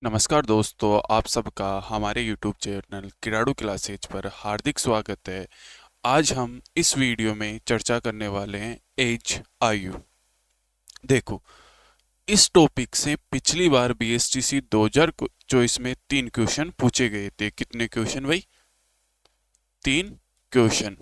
नमस्कार दोस्तों, आप सबका हमारे YouTube चैनल किराड़ू क्लासेज पर हार्दिक स्वागत है। आज हम इस वीडियो में चर्चा करने वाले हैं एज आयु। देखो, इस टॉपिक से पिछली बार बीएसटीसी 2024 में 3 क्वेश्चन पूछे गए थे। कितने क्वेश्चन भाई? 3 क्वेश्चन।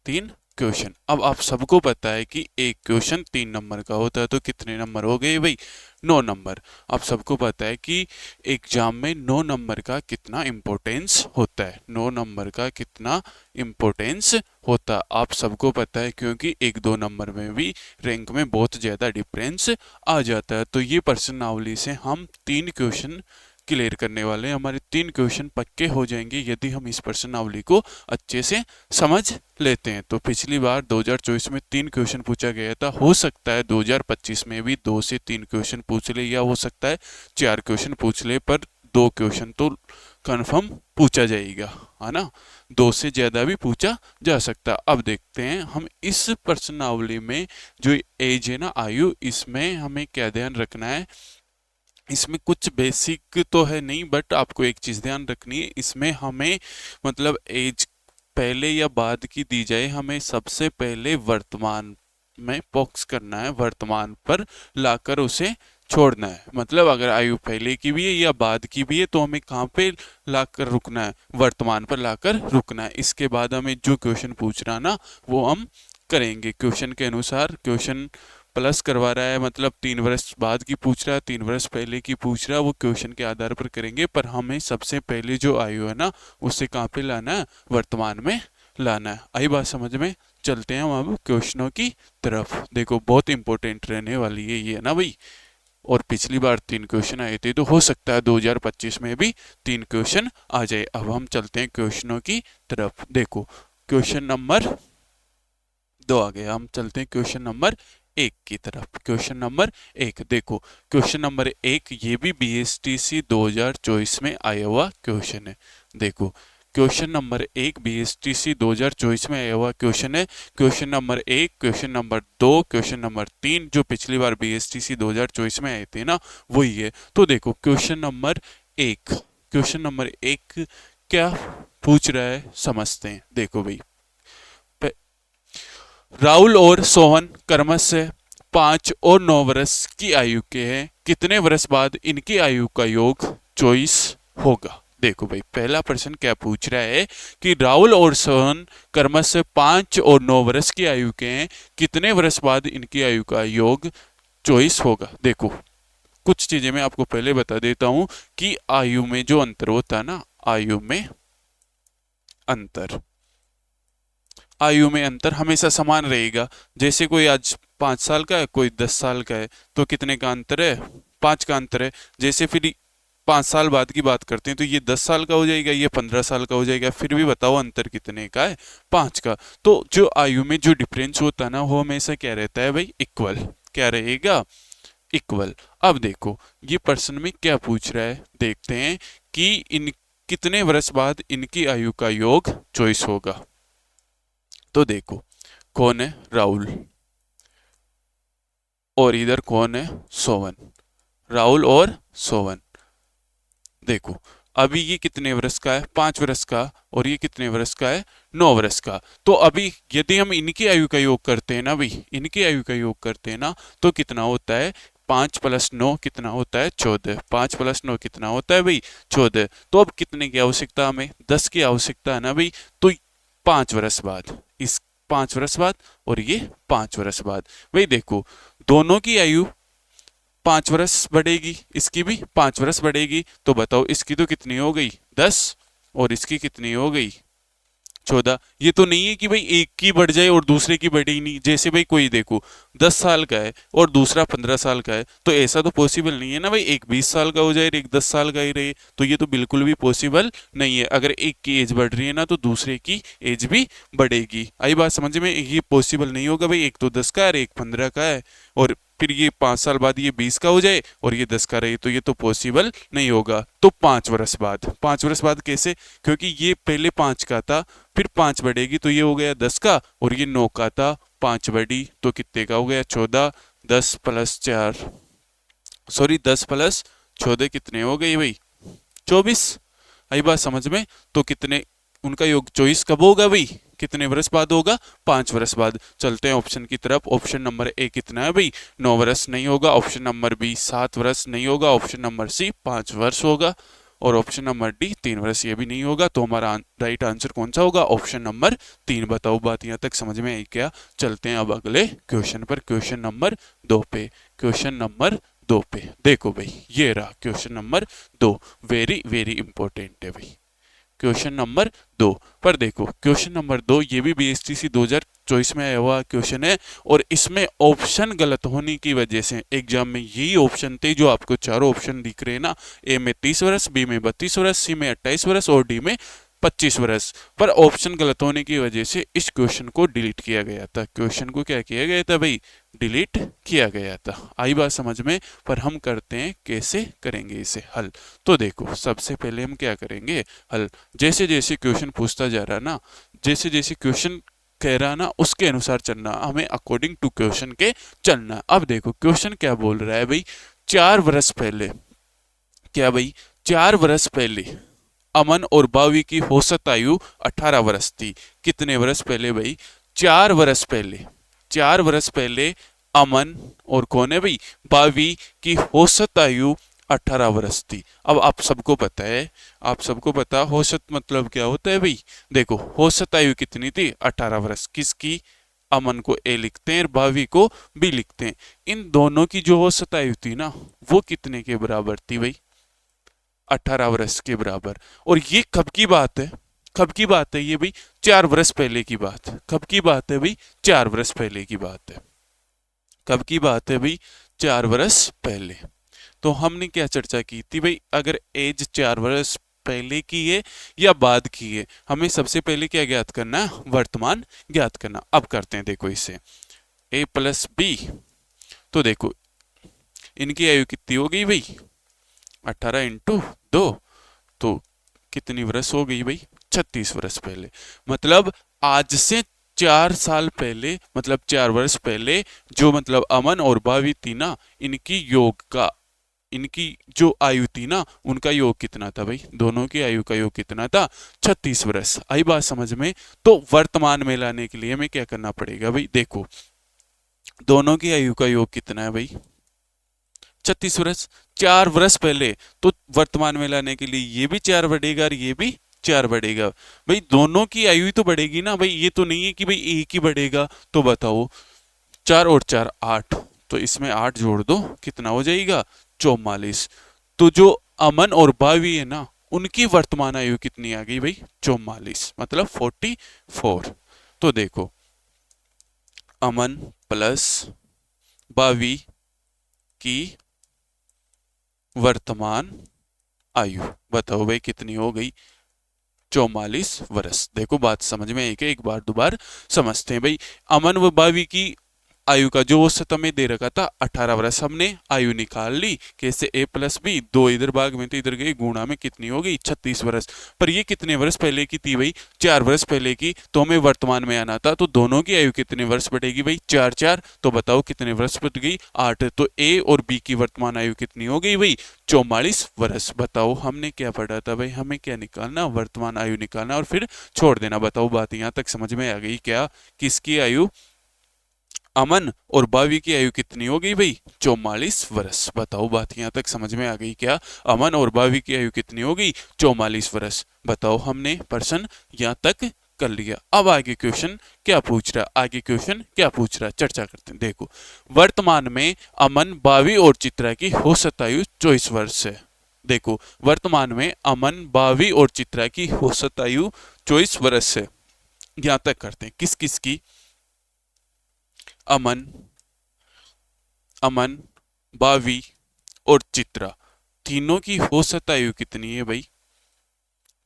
3 क्वेश्चन। अब आप सबको पता है कि एक क्वेश्चन 3 नंबर का होता है, तो कितने नंबर हो गए भाई? 9 नंबर। आप सबको पता है कि एग्जाम में 9 नंबर का कितना इम्पोर्टेंस होता है। 9 नंबर का कितना इम्पोर्टेंस होता है आप सबको पता है, क्योंकि 1-2 नंबर में भी रैंक में बहुत ज़्यादा डिफरेंस आ जाता है। तो ये प्रश्नावली से हम 3 क्वेश्चन क्लियर करने वाले हैं। हमारे 3 क्वेश्चन पक्के हो जाएंगे यदि हम इस प्रश्नावली को अच्छे से समझ लेते हैं। तो पिछली बार 2024 में 3 क्वेश्चन पूछा गया था। हो सकता है 2025 में भी 2 से 3 क्वेश्चन पूछ ले, या हो सकता है 4 क्वेश्चन पूछ ले, पर 2 क्वेश्चन तो कंफर्म पूछा जाएगा, है ना। 2 से ज़्यादा भी पूछा जा सकता है। अब देखते हैं हम इस प्रश्नावली में जो एज है ना, आयु, इसमें हमें क्या ध्यान रखना है। इसमें कुछ बेसिक तो है नहीं, बट आपको एक चीज़ ध्यान रखनी है। इसमें हमें मतलब एज पहले या बाद की दी जाए, हमें सबसे पहले वर्तमान में फोकस करना है, वर्तमान पर लाकर उसे छोड़ना है। मतलब अगर आयु पहले की भी है या बाद की भी है, तो हमें कहाँ पे लाकर रुकना है? वर्तमान पर लाकर रुकना है। इसके बाद हमें जो क्वेश्चन पूछ रहा ना, वो हम करेंगे क्वेश्चन के अनुसार। क्वेश्चन प्लस करवा रहा है, मतलब 3 वर्ष बाद की पूछ रहा है, 3 वर्ष पहले की पूछ रहा है, वो क्वेश्चन के आधार पर करेंगे। पर हमें सबसे पहले जो आयु है ना, उससे कहाँ पे लाना है? वर्तमान में लाना है। आई बात समझ में? चलते हैं हम अब क्वेश्चनों की तरफ। देखो, बहुत इंपॉर्टेंट रहने वाली है ये, ना भाई। और पिछली बार 3 क्वेश्चन आए थे, तो हो सकता है 2025 में भी 3 क्वेश्चन आ जाए। अब हम चलते हैं क्वेश्चनों की तरफ। देखो, क्वेश्चन नंबर 2 आ गया। हम चलते हैं क्वेश्चन नंबर 1 की तरफ। क्वेश्चन नंबर 1 देखो, क्वेश्चन नंबर 1 ये भी बीएसटीसी 2024 में आया हुआ क्वेश्चन है। देखो, क्वेश्चन नंबर 1 बीएसटीसी 2024 में आया हुआ क्वेश्चन है। Question number 1, question number 2, question number 3 जो पिछली बार बीएसटीसी 2024 में आए थे ना, वही है। तो देखो, क्वेश्चन नंबर 1, क्वेश्चन नंबर 1 क्या पूछ रहा है समझते हैं। देखो भाई, राहुल और सोहन क्रमशः 5 और 9 वर्ष की आयु के हैं। कितने वर्ष बाद इनकी आयु का योग 24 होगा? देखो भाई, पहला प्रश्न क्या पूछ रहा है कि राहुल और सोहन क्रमशः 5 और 9 वर्ष की आयु के हैं। कितने वर्ष बाद इनकी आयु का योग 24 होगा? देखो, कुछ चीजें मैं आपको पहले बता देता हूं कि आयु में जो अंतर होता है ना, आयु में अंतर, आयु में अंतर हमेशा समान रहेगा। जैसे कोई आज 5 साल का है, कोई 10 साल का है, तो कितने का अंतर है? 5 का अंतर है। जैसे फिर 5 साल बाद की बात करते हैं, तो ये 10 साल का हो जाएगा, ये 15 साल का हो जाएगा। फिर भी बताओ अंतर कितने का है? 5 का। तो जो आयु में जो डिफरेंस होता है ना, वो हमेशा क्या रहता है भाई? इक्वल। क्या रहेगा? इक्वल। अब देखो, ये प्रश्न में क्या पूछ रहा है, देखते हैं कि इन कितने वर्ष बाद इनकी आयु का योग 24 होगा। तो देखो, कौन है? राहुल, और इधर कौन है? सोवन। राहुल और सोवन। देखो, अभी ये कितने वर्ष का है? 5 वर्ष का। और ये कितने वर्ष का है? 9 वर्ष का। तो अभी यदि हम इनकी आयु का योग करते हैं ना भाई, इनकी आयु का योग करते हैं ना, तो कितना होता है? 5 + 9 कितना होता है? 14। 5 + 9 कितना होता है भाई? 14। तो अब कितने की आवश्यकता? हमें 10 की आवश्यकता है ना भाई। तो 5 वर्ष बाद, इस 5 वर्ष बाद और ये 5 वर्ष बाद। भाई देखो, दोनों की आयु 5 वर्ष बढ़ेगी, इसकी भी 5 वर्ष बढ़ेगी। तो बताओ, इसकी तो कितनी हो गई? 10। और इसकी कितनी हो गई? 14। ये तो नहीं है कि भाई एक की बढ़ जाए और दूसरे की बढ़े ही नहीं। जैसे भाई कोई देखो 10 साल का है और दूसरा 15 साल का है, तो ऐसा तो पॉसिबल नहीं है ना भाई, एक 20 साल का हो जाए और एक 10 साल का ही रहे। तो ये तो बिल्कुल भी पॉसिबल नहीं है। अगर एक की एज बढ़ रही है ना, तो दूसरे की एज भी बढ़ेगी। आई बात समझ में? ये पॉसिबल नहीं होगा भाई, एक तो 10 का है और एक 15 का है, और फिर ये 5 साल बाद ये 20 का हो जाए और ये 10 का रहे, तो ये तो पॉसिबल नहीं होगा। तो 5 वर्ष बाद, 5 वर्ष बाद कैसे? क्योंकि ये पहले 5 का था, फिर 5 बढ़ेगी, तो ये हो गया 10 का, और ये 9 का था, 5 बढ़ी तो कितने का हो गया? 14। 10 + 4, सॉरी 10 + 14 कितने हो गई भाई 24। आई बात समझ में। तो कितने उनका योग 24 कब होगा भाई, कितने वर्ष बाद होगा, 5 वर्ष बाद। चलते हैं ऑप्शन की तरफ। ऑप्शन नंबर ए कितना है भाई 9 वर्ष नहीं होगा, ऑप्शन नंबर बी 7 वर्ष नहीं होगा, ऑप्शन नंबर सी 5 वर्ष होगा, और ऑप्शन नंबर डी 3 वर्ष ये भी नहीं होगा। तो हमारा राइट आंसर कौन सा होगा, ऑप्शन नंबर 3। बताओ बात यहाँ तक समझ में आई क्या। चलते हैं अब अगले क्वेश्चन पर, क्वेश्चन नंबर 2 पे। क्वेश्चन नंबर 2 पे देखो भाई, ये रहा question number 2। Very very important है भाई क्वेश्चन नंबर 2 पर। देखो क्वेश्चन नंबर 2 ये भी बीएसटीसी 2024 में आया हुआ क्वेश्चन है, और इसमें ऑप्शन गलत होने की वजह से एग्जाम में यही ऑप्शन थे जो आपको चारों ऑप्शन दिख रहे हैं ना, ए में 30 वर्ष, बी में 32 वर्ष, सी में 28 वर्ष और डी में 25 वर्ष। पर ऑप्शन गलत होने की वजह से इस क्वेश्चन को डिलीट किया गया था। क्वेश्चन को क्या किया गया था भाई, डिलीट किया गया था। आई बात समझ में। पर हम करते हैं कैसे करेंगे इसे हल। तो देखो सबसे पहले हम क्या करेंगे हल, जैसे जैसे क्वेश्चन पूछता जा रहा ना, जैसे जैसे क्वेश्चन कह रहा ना उसके अनुसार चलना, हमें अकॉर्डिंग टू क्वेश्चन के चलना। अब देखो क्वेश्चन क्या बोल रहा है भाई, 4 वर्ष पहले, क्या भाई 4 वर्ष पहले अमन और बावी की औसत आयु 18 वर्ष थी। कितने वर्ष पहले भाई, 4 वर्ष पहले। 4 वर्ष पहले अमन और कौन है भाई, बावी की औसत आयु 18 वर्ष थी। अब आप सबको पता है, आप सबको पता औसत मतलब क्या होता है भाई। देखो औसत आयु कितनी थी 18 वर्ष, किसकी, अमन को ए लिखते हैं और बावी को बी लिखते हैं। इन दोनों की जो औसत आयु थी ना वो कितने के बराबर थी भाई, 18 वर्ष के बराबर। और ये कब की बात है, कब की बात है ये भाई, 4 वर्ष पहले की बात। कब की बात है भाई, 4 वर्ष पहले की बात है। कब की बात है भाई, 4 वर्ष पहले। तो हमने क्या चर्चा की थी भाई, अगर एज 4 वर्ष पहले की है या बाद की है, हमें सबसे पहले क्या ज्ञात करना है, वर्तमान ज्ञात करना। अब करते हैं देखो इसे, ए प्लस बी। तो देखो इनकी आयु कितनी हो गई भाई, 18 इंटू 2, तो कितनी वर्ष हो गई भाई, 36 वर्ष पहले। मतलब आज से 4 साल पहले, मतलब 4 वर्ष पहले जो मतलब अमन और बावी थी ना, इनकी योग का, इनकी जो आयु थी ना उनका योग कितना था भाई, दोनों की आयु का योग कितना था, 36 वर्ष। आई बात समझ में। तो वर्तमान में लाने के लिए हमें क्या करना पड़ेगा भाई, देखो दोनों की आयु का योग कितना है भाई, 36 वर्ष। 4 वर्ष पहले, तो वर्तमान में लाने के लिए ये भी 4 बढ़ेगा और ये भी 4 बढ़ेगा। भाई दोनों की आयु तो बढ़ेगी ना भाई, ये तो नहीं है कि भाई एक ही बढ़ेगा। तो बताओ 4 और 4 8, तो इसमें 8 जोड़ दो, कितना हो जाएगा 44। तो जो अमन और बावी है ना उनकी वर्तमान आयु कितनी आ गई भाई, 44, मतलब 44। तो देखो अमन प्लस बावी की वर्तमान आयु बताओ भाई कितनी हो गई, 44 वर्ष। देखो बात समझ में आई, एक बार दोबार समझते हैं भाई। अमन व बावी की आयु का जो औसत हमें दे रखा था 18 वर्ष, हमने आयु निकाल ली कैसे, ए प्लस बी, 2 इधर भाग में तो इधर गई, गुणा में कितनी हो गई 36 वर्ष। पर ये कितने वर्ष पहले की थी भाई, 4 वर्ष पहले की। तो हमें वर्तमान में आना था, तो दोनों की आयु कितने वर्ष बढ़ेगी भाई, 4 4, तो बताओ कितने वर्ष बढ़ गई 8। तो ए और बी की वर्तमान आयु कितनी हो गई भाई, 44 वर्ष। बताओ हमने क्या पढ़ा था भाई, हमें क्या निकालना, वर्तमान आयु निकालना और फिर छोड़ देना। बताओ बात यहाँ तक समझ में आ गई क्या, किसकी आयु, अमन और बावी की आयु कितनी हो गई भाई, 44 वर्ष। बताओ बात यहाँ तक समझ में आ गई क्या, अमन और बावी की आयु कितनी हो गई, 44 वर्ष। बताओ हमने प्रश्न यहाँ तक कर लिया। अब आगे क्वेश्चन क्या पूछ रहा, आगे क्वेश्चन क्या पूछ रहा चर्चा करते हैं। देखो वर्तमान में अमन, बावी और चित्रा की औसत आयु 24 वर्ष है। देखो वर्तमान में अमन, बावी और चित्रा की औसत आयु 24 वर्ष है। यहाँ तक करते हैं किस किस की, अमन, अमन, बावी और चित्रा, तीनों की औसत आयु कितनी है भाई,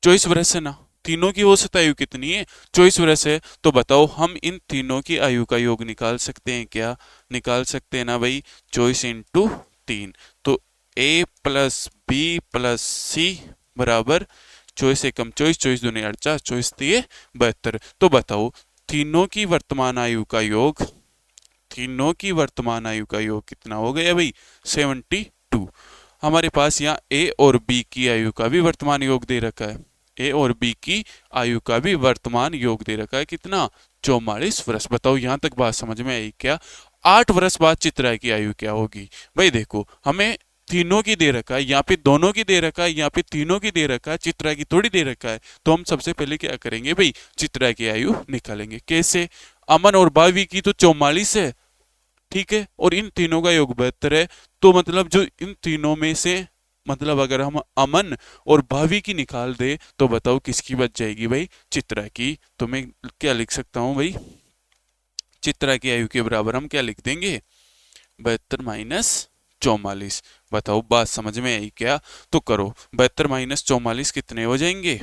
24 वर्ष है ना। तीनों की औसत आयु कितनी है, 24 वर्ष है। तो बताओ हम इन तीनों की आयु का योग निकाल सकते हैं क्या, निकाल सकते हैं ना भाई, 24 इंटू 3। तो ए प्लस बी प्लस सी बराबर 24 एकम 24, 24 दूनी 48, 24 तीय 72। तो बताओ तीनों की वर्तमान आयु का योग, तीनों की वर्तमान आयु का योग कितना हो गया भाई, 72। हमारे पास यहाँ ए और बी की आयु का भी वर्तमान योग दे रखा है। ए और बी की आयु का भी वर्तमान योग दे रखा है कितना, 44 वर्ष। बताओ यहाँ तक बात समझ में आई क्या? 8 वर्ष बाद चित्रा की आयु क्या होगी? भाई देखो हमें तीनों की दे रखा है, यहाँ पे दोनों की दे रखा है, यहाँ पे तीनों की दे रखा है, चित्रा की थोड़ी दे रखा है। तो हम सबसे पहले क्या करेंगे भाई, चित्रा की आयु निकालेंगे। कैसे? अमन और भावी की तो 44 है, ठीक है, और इन तीनों का योग 72 है। तो मतलब जो इन तीनों में से, मतलब अगर हम अमन और भावी की निकाल दे तो बताओ किसकी बच जाएगी भाई, चित्रा की। तो मैं क्या लिख सकता हूं भाई, चित्रा की आयु के बराबर हम क्या लिख देंगे, 72 माइनस 44। बताओ बात समझ में आई क्या? तो करो, 72 माइनस 44 कितने हो जाएंगे,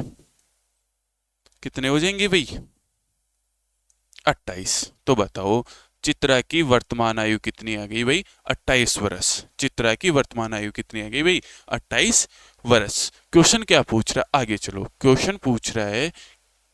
कितने हो जाएंगे भाई, 28। तो बताओ चित्रा की वर्तमान आयु कितनी आ गई भाई, 28 वर्ष। चित्रा की वर्तमान आयु कितनी आ गई भाई, 28 वर्ष। क्वेश्चन क्या पूछ रहा है, आगे चलो। क्वेश्चन पूछ रहा है,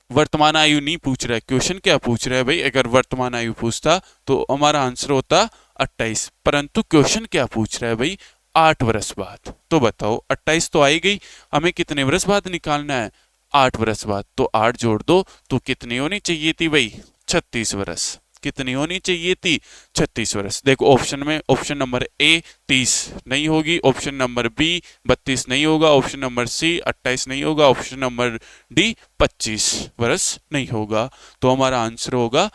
वर्तमान आयु नहीं पूछ रहा है, क्वेश्चन क्या पूछ रहा है भाई, अगर वर्तमान आयु पूछता तो हमारा आंसर होता 28, परंतु क्वेश्चन क्या पूछ रहा है भाई, 8 वर्ष बाद। तो बताओ 28 तो आई गई, हमें कितने वर्ष बाद निकालना है, 8 वर्ष बाद। तो 8 जोड़ दो तो कितनी होनी चाहिए थी भाई, 36 वर्ष। कितनी होनी चाहिए थी, 36 वर्ष। देखो ऑप्शन में, ऑप्शन नंबर ए 30 नहीं होगी, ऑप्शन नंबर बी 32 नहीं होगा, ऑप्शन नंबर सी 28 नहीं होगा, ऑप्शन नंबर डी 25 वर्ष नहीं होगा। तो हमारा आंसर होगा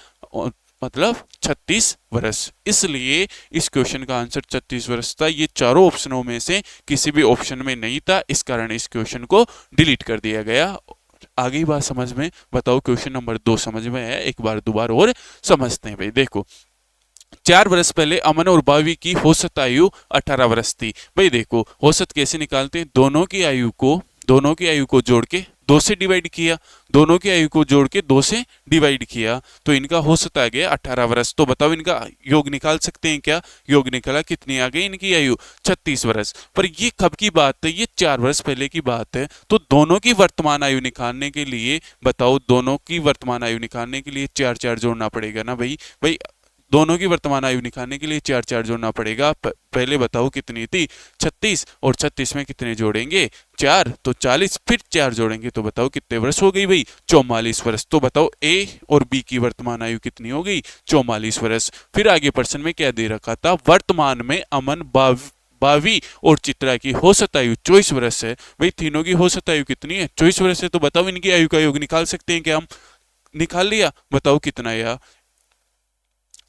मतलब 36 वर्ष। इसलिए इस क्वेश्चन का आंसर 36 वर्ष था। ये चारों ऑप्शनों में से किसी भी ऑप्शन में नहीं था, इस कारण इस क्वेश्चन को डिलीट कर दिया गया। आगे बात समझ में? बताओ क्वेश्चन नंबर 2 समझ में है, एक बार दोबारा और समझते हैं भाई। देखो 4 वर्ष पहले अमन और भावी की औसत आयु 18 वर्ष थी। भाई देखो औसत कैसे निकालते हैं, दोनों की आयु को जोड़ के 2 से डिवाइड किया, दोनों की आयु को जोड़ के 2 से डिवाइड किया तो इनका औसत आ गया 18 वर्ष। तो बताओ इनका योग निकाल सकते हैं क्या? योग निकाला, कितनी आ गई इनकी आयु, 36 वर्ष। पर ये कब की बात है, ये 4 वर्ष पहले की बात है। तो दोनों की वर्तमान आयु निकालने के लिए, बताओ दोनों की वर्तमान आयु निकालने के लिए 4 4 जोड़ना पड़ेगा ना भाई। भाई दोनों की वर्तमान आयु निकालने के लिए 4 4 जोड़ना पड़ेगा। पहले बताओ कितनी थी, 36, और 36 में कितने जोड़ेंगे, 4, तो 40, फिर 4 जोड़ेंगे तो बताओ कितने वर्ष हो गई भाई, 44 वर्ष। तो बताओ ए और बी की वर्तमान आयु कितनी हो गई, 44 वर्ष। फिर आगे प्रश्न में क्या दे रखा था, वर्तमान में अमन भावी और चित्रा की औसत आयु 24 वर्ष है। भाई तीनों की औसत आयु कितनी है, 24 वर्ष है। तो बताओ इनकी आयु का योग निकाल सकते हैं क्या हम? निकाल लिया, बताओ कितना आया,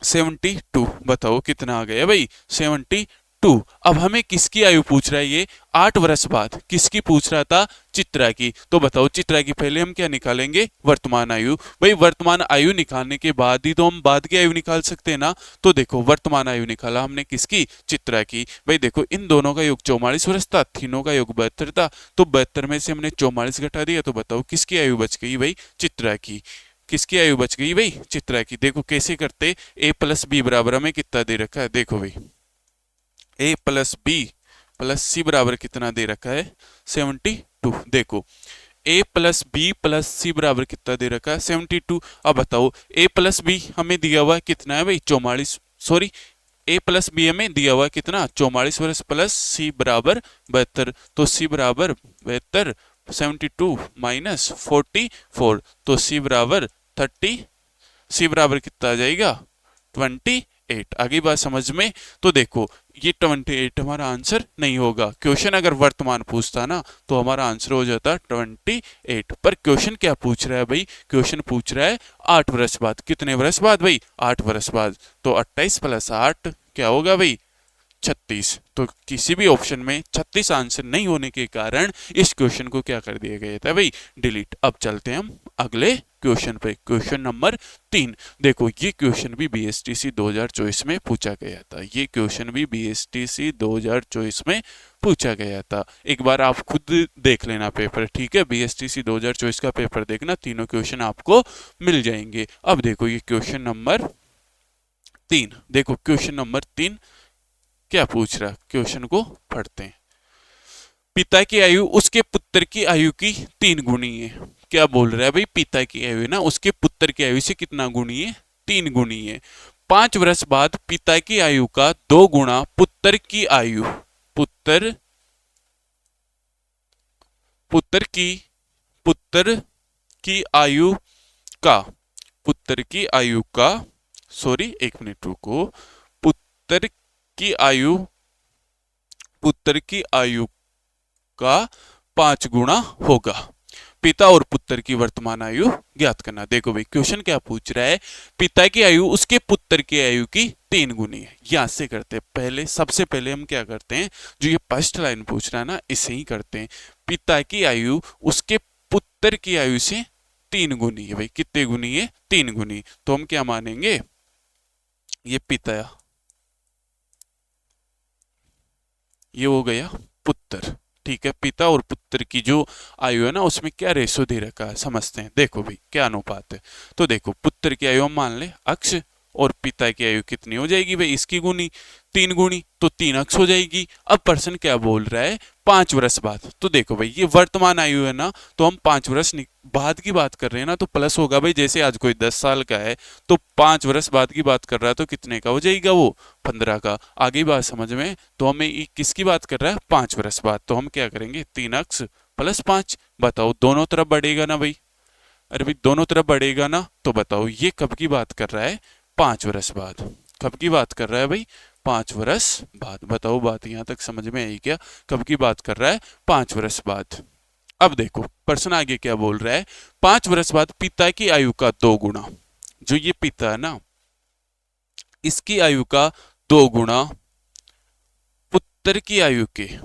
72। बताओ कितना आ गया भाई, 72। अब हमें किसकी आयु पूछ रहा है, ये 8 वर्ष बाद किसकी पूछ रहा था, चित्रा की। तो बताओ चित्रा की पहले हम क्या निकालेंगे, वर्तमान आयु। भाई वर्तमान आयु निकालने के बाद ही तो हम बाद की आयु निकाल सकते हैं ना। तो देखो वर्तमान आयु निकाला हमने किसकी, चित्रा की। भाई देखो इन दोनों का योग 44 वर्ष था, तीनों का योग 72 था। तो 72 में से हमने 44 घटा दिया, तो बताओ किसकी आयु बच गई भाई, चित्रा की। किसकी आयु बच गई भाई, चित्रा की। देखो कैसे करते, ए प्लस बी बराबर हमें कितना दे रखा है, देखो भाई ए प्लस बी प्लस सी बराबर कितना दे रखा है, 72। देखो ए प्लस बी प्लस सी बराबर कितना दे रखा है, 72। अब बताओ ए प्लस बी हमें दिया हुआ कितना है भाई, 44, सॉरी ए प्लस बी हमें दिया हुआ कितना, 44 वर्ष, प्लस सी बराबर 72। तो सी बराबर 72, 72 माइनस 44, तो सी बराबर 30, सी बराबर कितना आ जाएगा, 28। आगे बात समझ में? तो देखो ये 28 हमारा आंसर नहीं होगा। क्वेश्चन अगर वर्तमान पूछता ना तो हमारा आंसर हो जाता 28। पर क्वेश्चन क्या पूछ रहा है भाई, क्वेश्चन पूछ रहा है 8 वर्ष बाद। कितने वर्ष बाद भाई, 8 वर्ष बाद। तो 28 प्लस 8 क्या होगा भाई, 36। तो किसी भी ऑप्शन में 36 आंसर नहीं होने के कारण इस क्वेश्चन को क्या कर दिया गया था भाई, डिलीट। अब चलते हैं हम अगले क्वेश्चन पे, क्वेश्चन नंबर 3। देखो ये क्वेश्चन भी बीएसटीसी 2024 में पूछा गया था, ये क्वेश्चन भी बीएसटीसी 2024 में पूछा गया था। एक बार आप खुद देख लेना पेपर, ठीक है, बीएसटीसी 2024 का पेपर देखना, तीनों क्वेश्चन आपको मिल जाएंगे। अब देखो ये क्वेश्चन नंबर 3, देखो क्वेश्चन नंबर 3 क्या पूछ रहा, क्वेश्चन को पढ़ते हैं। पिता की आयु उसके पुत्र की आयु की 3 गुनी है। क्या बोल रहा है भाई, पिता की आयु है ना, उसके पुत्र की आयु से कितना गुनी है, 3 गुनी है। 5 वर्ष बाद पिता की आयु का 2 गुना पुत्र की आयु, पुत्र पुत्र की पुत्र की आयु का पुत्र की आयु का सॉरी एक मिनट रुको। पुत्र की आयु पुत्र की आयु का 5 गुना होगा। पिता और पुत्र की वर्तमान आयु ज्ञात करना। देखो भाई क्वेश्चन क्या पूछ रहा है, पिता की आयु उसके पुत्र की आयु की 3 गुनी है। यहां से करते हैं पहले, सबसे पहले हम क्या करते हैं, जो ये फर्स्ट लाइन पूछ रहा है ना, इसे ही करते हैं। पिता की आयु उसके पुत्र की आयु से 3 गुनी है। भाई कितने गुनी है, 3 गुनी। तो हम क्या मानेंगे, ये पिता, ये हो गया पुत्र। ठीक है, पिता और पुत्र की जो आयु है ना, उसमें क्या रेशो दे रखा है समझते हैं। देखो भाई क्या अनुपात है, तो देखो पुत्र की आयु हम मान ले अक्ष, और पिता की आयु कितनी हो जाएगी भाई, इसकी गुनी 3 गुनी, तो 3 अक्ष हो जाएगी। अब पर्सन क्या बोल रहा है, 5 वर्ष बाद। तो देखो भाई ये वर्तमान आयु है ना, तो हम 5 वर्ष बाद की बात कर रहे हैं ना, तो प्लस होगा भाई। जैसे आज कोई 10 साल का है तो 5 वर्ष बाद की बात कर रहा है, तो कितने का हो जाएगा वो, 15 का। आगे बात समझ में। तो हमें किसकी बात कर रहा है, 5 वर्ष बाद। तो हम क्या करेंगे, 3 अक्ष प्लस 5। बताओ दोनों तरफ बढ़ेगा ना भाई, अरे भाई दोनों तरफ बढ़ेगा ना। तो बताओ ये कब की बात कर रहा है, 5 वर्ष बाद। कब की बात कर रहा है भाई, 5 वर्ष बाद। बताओ बात यहां तक समझ में आई क्या, कब की बात कर रहा है, 5 वर्ष बाद। अब देखो प्रश्न आगे क्या बोल रहा है, 5 वर्ष बाद पिता की आयु का 2 गुना। जो ये पिता है ना, इसकी आयु का 2 गुना पुत्र की आयु के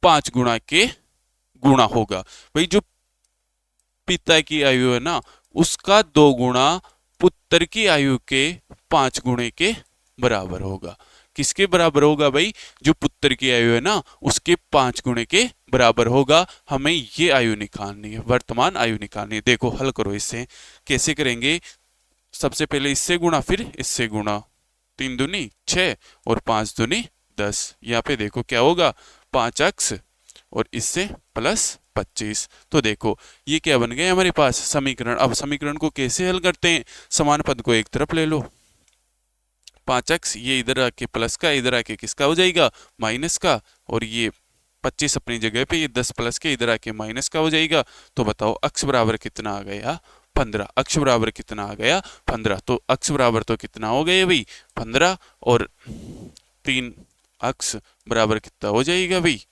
5 गुना के गुणा होगा। भाई जो पिता की आयु है ना, उसका 2 गुना पुत्र की आयु के 5 गुणे के बराबर होगा। किसके बराबर होगा भाई, जो पुत्र की आयु है ना, उसके 5 गुणे के बराबर होगा। हमें ये आयु निकालनी है, वर्तमान आयु निकालनी है। देखो हल करो इससे, कैसे करेंगे, सबसे पहले इससे गुणा फिर इससे गुणा। 3 दूनी 6 और 5 दूनी 10। यहाँ पे देखो क्या होगा, 5 अक्ष और इससे प्लस 25। तो देखो ये क्या बन गया हमारे पास समीकरण। अब समीकरण को कैसे हल करते हैं, समान पद को एक तरफ ले लो, 5 अक्ष ये इधर आके प्लस का, इधर आके किसका हो जाएगा, माइनस का, और ये 25 अपनी जगह पे, ये 10 प्लस के इधर आके माइनस का हो जाएगा। तो बताओ अक्ष बराबर कितना आ गया, 15। अक्ष बराबर कितना आ गया, 15। तो अक्ष बराबर तो कितना हो गया भाई, 15, और 3 अक्ष बराबर कितना हो जाएगा भाई,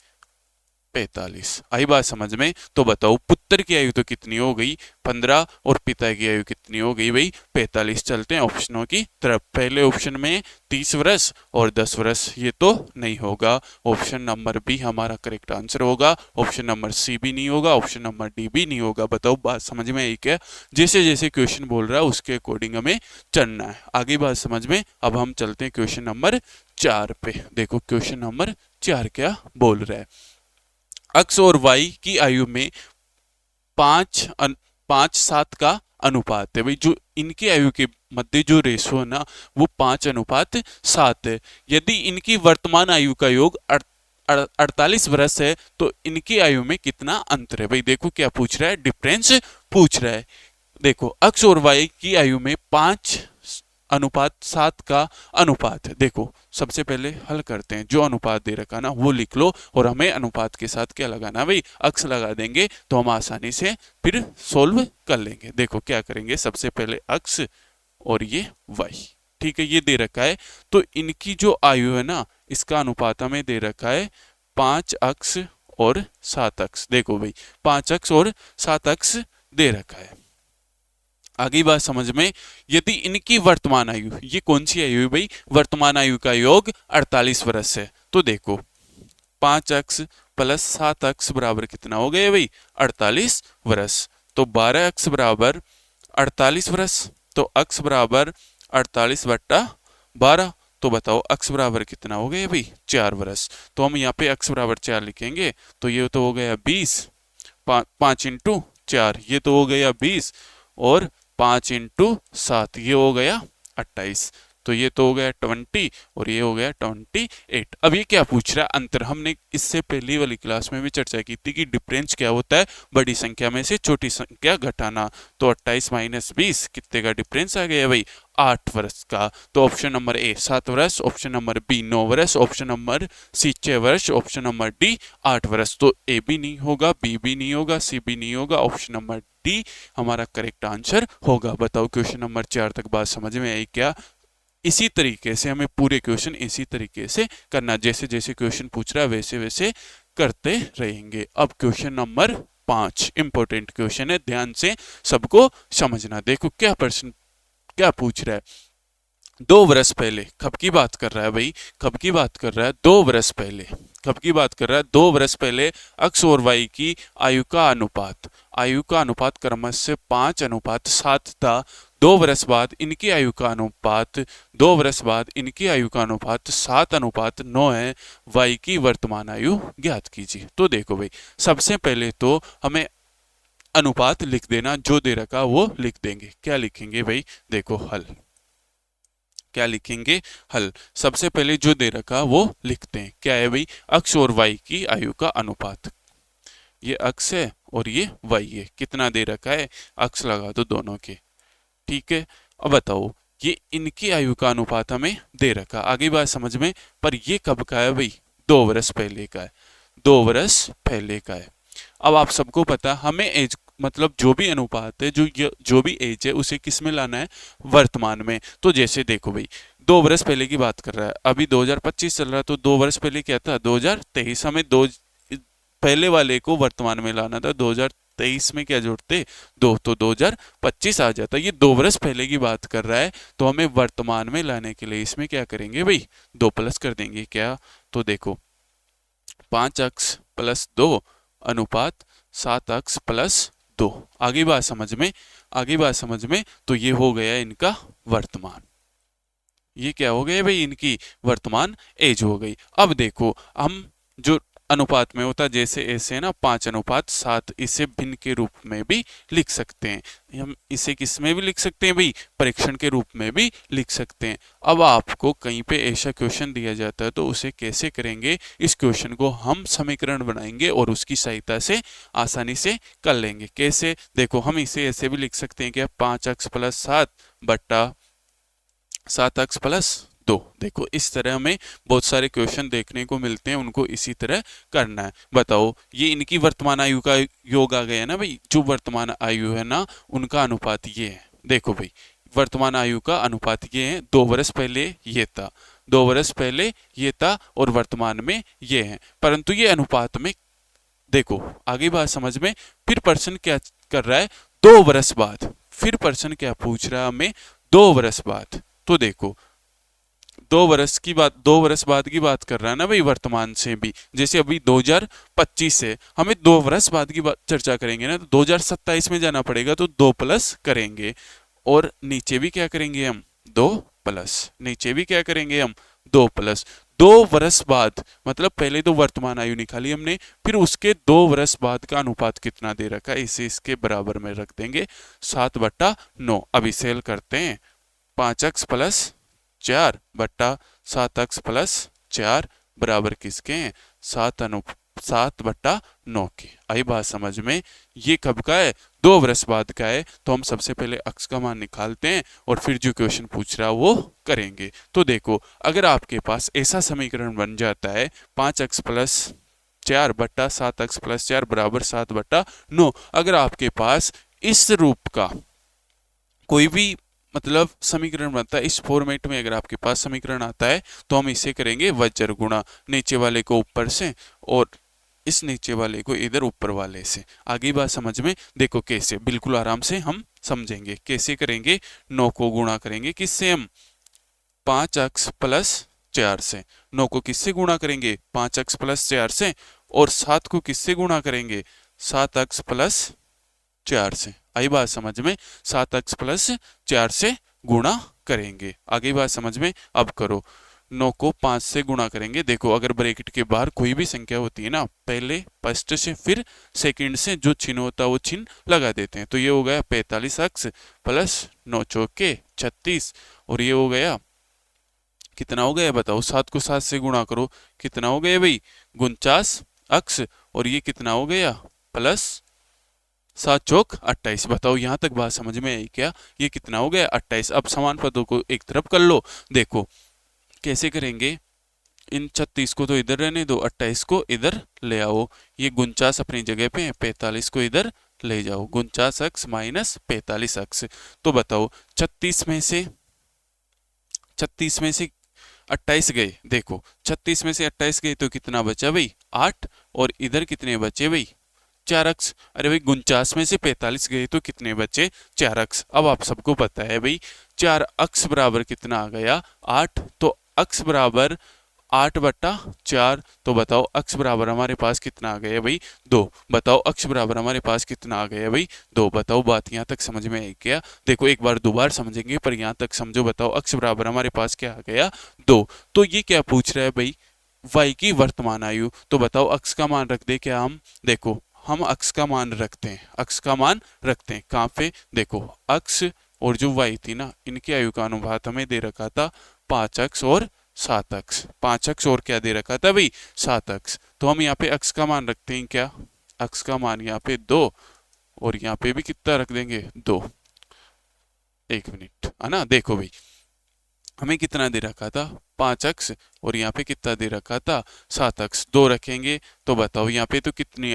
45। आई बात समझ में। तो बताओ पुत्र की आयु तो कितनी हो गई, 15, और पिता की आयु कितनी हो गई भाई, 45। चलते हैं ऑप्शनों की तरफ। पहले ऑप्शन में 30 वर्ष और 10 वर्ष, ये तो नहीं होगा। ऑप्शन नंबर बी हमारा करेक्ट आंसर होगा। ऑप्शन नंबर सी भी नहीं होगा, ऑप्शन नंबर डी भी नहीं होगा। बताओ बात समझ में आई क्या, जैसे जैसे क्वेश्चन बोल रहा है उसके अकॉर्डिंग हमें चलना है। आगे बात समझ में। अब हम चलते हैं क्वेश्चन नंबर 4 पे। देखो क्वेश्चन नंबर 4 क्या बोल रहा है, अक्ष और वाई की आयु में 5:7 का अनुपात है। भाई जो इनकी आयु के मध्य जो रेशो है ना, वो 5:7 है। यदि इनकी वर्तमान आयु का योग 48 वर्ष है, तो इनकी आयु में कितना अंतर है। भाई देखो क्या पूछ रहा है, डिफरेंस पूछ रहा है। देखो अक्ष और वाई की आयु में 5:7 का अनुपात है। देखो सबसे पहले हल करते हैं, जो अनुपात दे रखा ना वो लिख लो, और हमें अनुपात के साथ क्या लगाना भाई, अक्ष लगा देंगे, तो हम आसानी से फिर सोल्व कर लेंगे। देखो क्या करेंगे, सबसे पहले अक्ष और ये वाई, ठीक है, ये दे रखा है। तो इनकी जो आयु है ना, इसका अनुपात हमें दे रखा है 5 अक्ष और 7 अक्ष। देखो भाई 5 अक्ष और 7 अक्ष दे रखा है। आगे बात समझ में। यदि इनकी वर्तमान आयु, ये कौन सी आयु है भाई, वर्तमान आयु का योग 48 वर्ष है। तो देखो 5 अक्ष प्लस 7 अक्ष बराबर कितना हो गया भाई, 48 वर्ष। तो 12 अक्ष बराबर 48 वर्ष, तो अक्ष बराबर 48/12। तो बताओ अक्ष बराबर कितना हो गया भाई, 4 वर्ष। तो हम यहाँ पे अक्ष बराबर 4 लिखेंगे, तो ये तो हो गया 20, 5 × 4 ये तो हो गया 20, और 5 × 7 ये हो गया 28। तो ये तो हो गया 20 और ये हो गया 28। अब ये क्या पूछ रहा है, अंतर। हमने इससे पहली वाली क्लास में भी चर्चा की थी कि डिफरेंस क्या होता है, बड़ी संख्या में से छोटी संख्या घटाना। तो 28 माइनस 20 कितने का डिफरेंस आ गया भाई, 8 वर्ष का। तो ऑप्शन नंबर ए 7 वर्ष, ऑप्शन नंबर बी 9 वर्ष, ऑप्शन नंबर सी 6 वर्ष, ऑप्शन नंबर डी 8 वर्ष। तो ए भी नहीं होगा, बी भी नहीं होगा, सी भी नहीं होगा, ऑप्शन नंबर डी हमारा करेक्ट आंसर होगा। बताओ क्वेश्चन नंबर 4 तक बात समझ में आई क्या। इसी तरीके से हमें पूरे क्वेश्चन इसी तरीके से करना, जैसे जैसे क्वेश्चन पूछ रहा है वैसे वैसे करते रहेंगे। अब क्वेश्चन नंबर 5 इंपॉर्टेंट क्वेश्चन है, ध्यान से सबको समझना। देखो क्या प्रश्न क्या पूछ रहा है। 2 वर्ष पहले, कब की बात कर रहा है भाई, कब की बात कर रहा है, 2 वर्ष पहले। कब की बात कर रहा है, 2 वर्ष पहले अक्स और वाई की आयु का अनुपात क्रमशः 5:7 था। 2 वर्ष बाद इनकी आयु का अनुपात 2 वर्ष बाद इनकी आयु का अनुपात 7:9 है। वाई की वर्तमान आयु ज्ञात कीजिए। तो देखो भाई, सबसे पहले तो हमें अनुपात लिख देना, जो दे रखा वो लिख देंगे। क्या लिखेंगे भाई, देखो हल। क्या लिखेंगे, हल। सबसे पहले जो दे रखा वो लिखते हैं। क्या है भाई, अक्स और वाई की आयु का अनुपात। ये अक्स है और ये वाई है। कितना दे रखा है, अक्स लगा दो दोनों के, ठीक है। अब बताओ, ये इनकी आयु का अनुपात हमें दे रखा, आगे बात समझ में। पर ये कब का है भाई, 2 वर्ष पहले का है। 2 वर्ष पहले का है। अब आप सबको पता, हमें एज मतलब जो भी अनुपात है, जो भी एज है, उसे किस में लाना है, वर्तमान में। तो जैसे देखो भाई, 2 वर्ष पहले की बात कर रहा है, अभी 2025 चल रहा है, तो 2 वर्ष पहले क्या था, 2023। हमें दो पहले वाले को वर्तमान में लाना था, 2023 में क्या जोड़ते, 2, तो 2025 आ जाता। ये 2 वर्ष पहले की बात कर रहा है, तो हमें वर्तमान में लाने के लिए इसमें क्या करेंगे भाई, 2 प्लस कर देंगे। क्या, तो देखो 5x + 2 अनुपात 7x + 2। आगे बात समझ में, आगे बात समझ में। तो ये हो गया इनका वर्तमान, ये क्या हो गया भाई, इनकी वर्तमान एज हो गई। अब देखो, हम जो अनुपात में होता जैसे ऐसे ना 5:7, इसे भिन्न के रूप में भी लिख सकते हैं। हम इसे किस में भी लिख सकते हैं भाई, परीक्षण के रूप में भी लिख सकते हैं। अब आपको कहीं पे ऐसा क्वेश्चन दिया जाता है तो उसे कैसे करेंगे, इस क्वेश्चन को हम समीकरण बनाएंगे और उसकी सहायता से आसानी से कर लेंगे। कैसे, देखो हम इसे ऐसे भी लिख सकते हैं कि 5x + 7 बट्टा 7x + 2। देखो इस तरह हमें बहुत सारे क्वेश्चन देखने को मिलते हैं, उनको इसी तरह करना है। बताओ, ये इनकी वर्तमान आयु का योग आ गया ना भाई, जो वर्तमान आयु है ना उनका अनुपात ये है। देखो भाई, वर्तमान आयु का अनुपात ये है, 2 वर्ष पहले ये था, 2 वर्ष पहले ये था और वर्तमान में ये है। परंतु ये अनुपात में देखो, आगे बात समझ में। फिर प्रश्न क्या कर रहा है, 2 वर्ष बाद। फिर प्रश्न क्या पूछ रहा है हमें, 2 वर्ष बाद। तो देखो 2 वर्ष की बात, 2 वर्ष बाद की बात कर रहा है ना भाई, वर्तमान से भी। जैसे अभी 2025 है, हमें 2 वर्ष बाद की बात चर्चा करेंगे ना, तो 2027 में जाना पड़ेगा, तो 2 प्लस करेंगे। और नीचे भी क्या करेंगे हम, 2 प्लस। नीचे भी क्या करेंगे हम, 2 प्लस। 2 वर्ष बाद मतलब पहले तो वर्तमान आयु निकाली हमने, फिर उसके 2 वर्ष बाद का अनुपात कितना दे रखा है, इसे इसके बराबर में रख देंगे, 7/9। अब इसे हल करते हैं, 5x + 4 बट्टा 7x + 4 बराबर किसके हैं, 7/9 के। आई बात समझ में। ये कब का है, 2 वर्ष बाद का है। तो हम सबसे पहले x का मान निकालते हैं और फिर जो क्वेश्चन पूछ रहा है वो करेंगे। तो देखो, अगर आपके पास ऐसा समीकरण बन जाता है, 5x + 4 बट्टा 7x + 4 बराबर 7/9। अगर आपके पास इस रूप का कोई भी मतलब समीकरण बनता है, इस फॉर्मेट में अगर आपके पास समीकरण आता है, तो हम इसे करेंगे वज्र गुणा, नीचे वाले को ऊपर से और इस नीचे वाले को इधर ऊपर वाले से। आगे बात समझ में। देखो कैसे, बिल्कुल आराम से हम समझेंगे कैसे करेंगे। 9 को गुणा करेंगे किससे हम, 5x + 4 से। 9 को किससे गुणा करेंगे, 5x + 4 से। और 7 को किससे गुणा करेंगे, 7x + 4 से। आई बात समझ में, 7x + 4 से गुणा करेंगे। आगे बात समझ में। अब करो, 9 को 5 से गुणा करेंगे। देखो अगर ब्रैकेट के बाहर कोई भी संख्या होती है ना, पहले फर्स्ट से फिर सेकंड से जो चिन्ह होता है वो चिन्ह लगा देते हैं। तो ये हो गया 45x + 9 × 4 = 36 और ये हो गया कितना हो गया बताओ, 7 को 7 से गुणा करो, कितना हो गया भाई 49 अक्स, और ये कितना हो गया प्लस 7 चौक 28। बताओ यहां तक बात समझ में आई क्या? ये कितना हो गया 28। अब समान पदों को एक तरफ कर लो। देखो कैसे करेंगे, इन 36 को तो इधर रहने दो, 28 को इधर ले आओ, ये 49 अपनी जगह पे है, 45 को इधर ले जाओ, 49 अक्स माइनस 45 अक्स। तो बताओ 36 में से 28 गए, देखो 36 में से 28 गए तो कितना बचा भाई 8, और इधर कितने बचे भाई 4 अक्स। अरे भाई 49 में से 45 गए तो कितने बचे 4 अक्स। अब आप सबको पता है भाई 4 अक्स बराबर कितना आ गया 8, तो अक्स बराबर 8/4। तो बताओ अक्स बराबर हमारे पास कितना आ गया भाई 2। बताओ अक्स बराबर हमारे पास कितना आ गया भाई 2। बताओ बात यहाँ तक समझ में आई क्या? देखो एक बार दोबारा समझेंगे पर यहाँ तक समझो। बताओ अक्स बराबर हमारे पास क्या आ गया 2। तो ये क्या पूछ रहा है भाई y की वर्तमान आयु। तो बताओ अक्स का मान रख दे क्या हम? देखो हम अक्स का मान रखते हैं, अक्स का मान रखते हैं कहाँ पे? देखो अक्स और जो y थी ना, इनकी आयु का अनुपात हमें दे रखा था 5 अक्स और 7 अक्स। 5 अक्स और क्या दे रखा था भाई 7 अक्स। तो हम यहाँ पे अक्स का मान रखते हैं क्या? अक्स का मान यहाँ पे 2, और यहाँ पे भी कितना रख देंगे 2। एक मिनट है ना, देखो भाई हमें कितना दे रखा था 5 अक्स, और यहाँ पे कितना दे रखा था 7 अक्स। 2 रखेंगे तो बताओ यहाँ पे तो कितनी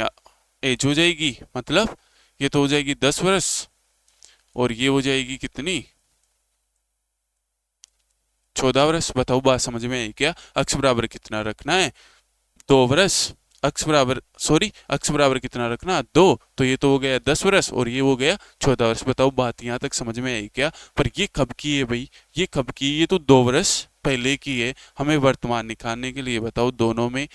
एज हो जाएगी, मतलब ये तो हो जाएगी 10 वर्ष, और ये हो जाएगी कितनी 14 वर्ष। बताओ बात समझ में आई क्या? अक्स बराबर कितना रखना है 2 वर्ष, अक्स बराबर अक्स बराबर कितना रखना 2, तो ये तो हो गया 10 वर्ष और ये हो गया 14 वर्ष। बताओ बात यहाँ तक समझ में आई क्या? पर ये कब की है भाई, ये कब की? ये तो 2 वर्ष पहले की है। हमें वर्तमान निकालने के लिए बताओ दोनों में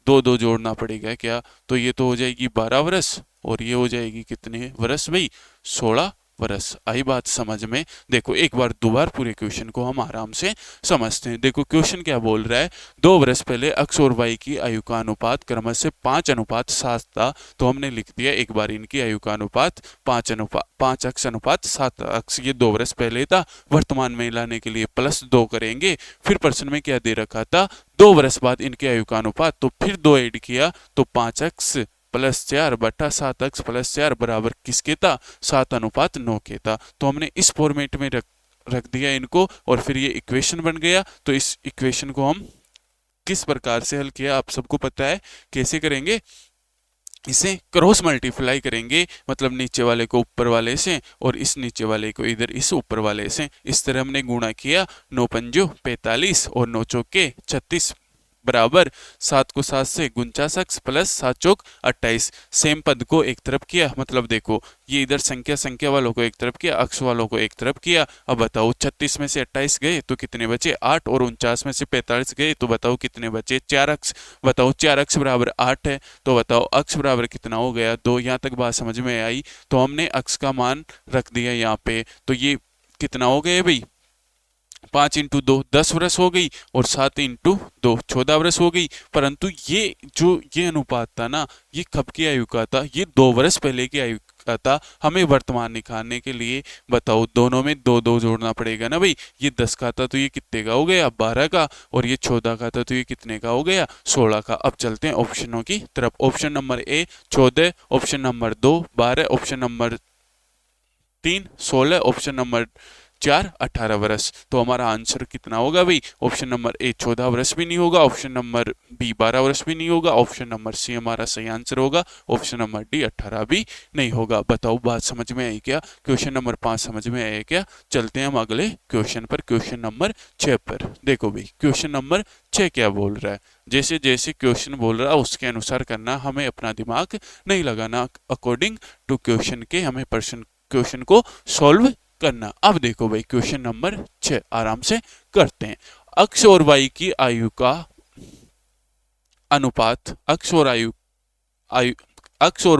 2 2 जोड़ना पड़ेगा क्या? तो ये तो हो जाएगी 12 वर्ष, और ये हो जाएगी कितने वर्ष भाई 16 वर्ष। आई बात समझ में? देखो एक बार दोबारा पूरे क्वेश्चन को हम आराम से समझते हैं। देखो क्वेश्चन क्या बोल रहा है, 2 वर्ष पहले अक्स और वाई की आयु का अनुपात क्रमश से 5:7 था। तो हमने लिख दिया एक बार इनकी आयु का अनुपात 5 अक्स अनुपात 7 अक्स, ये 2 वर्ष पहले था। वर्तमान में लाने के लिए +2 करेंगे। फिर प्रश्न में क्या दे रखा था 2 वर्ष बाद इनके आयु का अनुपात, तो फिर 2 ऐड किया तो 5 अक्स +4/7 अक्स +4 बराबर किसके था 7:9 के था। तो हमने इस फॉर्मेट में रख दिया इनको, और फिर ये इक्वेशन बन गया। तो इस इक्वेशन को हम किस प्रकार से हल किया आप सबको पता है। कैसे करेंगे, इसे क्रॉस मल्टीप्लाई करेंगे, मतलब नीचे वाले को ऊपर वाले से और इस नीचे वाले को इधर इस ऊपर वाले से। इस तरह हमने गुणा किया, 9 पंजो 45 और 9 चौके 36 बराबर 7 को 7 से 49 अक्स प्लस 7 चौक 28। सेम पद को एक तरफ किया, मतलब देखो ये इधर संख्या वालों को एक तरफ किया, अक्स वालों को एक तरफ किया। अब बताओ 36 में से 28 गए तो कितने बचे 8, और 49 में से 45 गए तो बताओ कितने बचे 4 अक्स। बताओ 4 अक्स बराबर 8 है, तो बताओ अक्स बराबर कितना हो गया 2। यहाँ तक बात समझ में आई। तो हमने अक्स का मान रख दिया यहाँ पे, तो ये कितना हो गया भाई 5 × 2 10 वर्ष हो गई, और 7 × 2 14 वर्ष हो गई। परंतु ये अनुपात था ना, ये कब की आयु का था, ये 2 वर्ष पहले की आयु का था। हमें वर्तमान निकालने के लिए बताओ दोनों में 2 2 जोड़ना पड़ेगा ना भाई। ये 10 का था तो ये कितने का हो गया 12 का, और ये 14 का था तो ये कितने का हो गया 16 का। अब चलते हैं ऑप्शनों की तरफ। Option number A 14, option number 2 12, option number 3 16, option number 4 18 वर्ष। तो हमारा आंसर कितना होगा भाई, ऑप्शन नंबर ए 14 वर्ष भी नहीं होगा, ऑप्शन नंबर बी 12 वर्ष भी नहीं होगा, ऑप्शन नंबर सी हमारा सही आंसर होगा, ऑप्शन नंबर डी 18 भी नहीं होगा। बताओ बात समझ में आई क्या? क्वेश्चन नंबर 5 समझ में आया क्या? चलते हैं हम अगले क्वेश्चन पर, क्वेश्चन नंबर 6 पर। देखो भाई क्वेश्चन नंबर 6 क्या बोल रहा है। जैसे जैसे क्वेश्चन बोल रहा है उसके अनुसार करना, हमें अपना दिमाग नहीं लगाना। अकॉर्डिंग टू क्वेश्चन के हमें क्वेश्चन को सॉल्व करना। अब देखो भाई क्वेश्चन नंबर 6 आराम से करते हैं। अक्स और वाई की आयु का अनुपात, अक्स और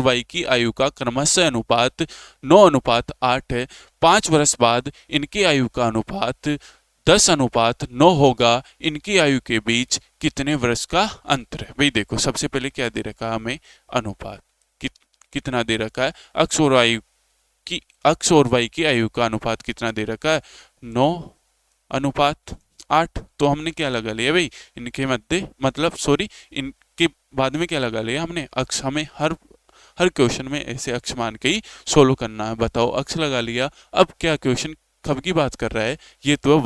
वाई की आयु का क्रमशः अनुपात 9:8 है। 5 वर्ष बाद इनकी आयु का अनुपात 10:9 होगा। इनकी आयु के बीच कितने वर्ष का अंतर है? भाई देखो सबसे पहले क्या दे रखा है हमें अनुपात, कितना दे रखा है अक्स और वाई की आयु का अनुपात कितना दे रखा है 9:8 8। तो हमने क्या लगा लिया भाई, इनके मध्य मतलब सॉरी इनके बाद में क्या लगा लिया हमने, अक्ष। हमें हर क्वेश्चन में ऐसे अक्ष मान के ही सोल्व करना है। बताओ, अक्ष लगा लिया। अब क्या क्वेश्चन कब की बात कर रहा है, ये तो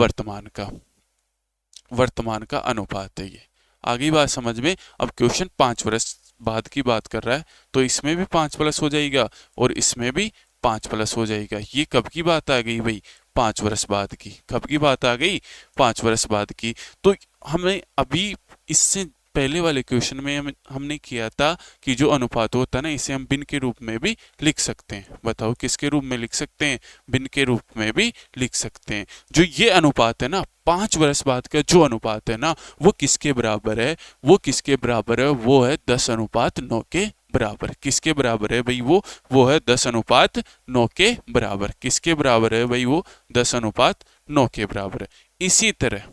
वर्तमान का अनुपात है ये। आगे बात समझ में। अब क्वेश्चन 5 वर्ष बाद की बात कर रहा है, तो इसमें भी 5 प्लस हो जाएगा और इसमें भी 5 प्लस हो जाएगा। ये कब की बात आ गई भाई, 5 वर्ष बाद की। कब की बात आ गई, 5 वर्ष बाद की। तो हमें अभी इससे पहले वाले क्वेश्चन में हमने किया था कि जो अनुपात होता है ना, इसे हम भिन्न के रूप में भी लिख सकते हैं। बताओ किसके रूप में लिख सकते हैं, भिन्न के रूप में भी लिख सकते हैं। जो ये अनुपात है ना, 5 वर्ष बाद का जो अनुपात है ना, वो किसके बराबर है, वो किसके बराबर है, वो है 10:9 के बराबर। किसके बराबर है भाई, वो है 10:9 के बराबर। किसके बराबर है भाई, वो 10:9 के बराबर है। इसी तरह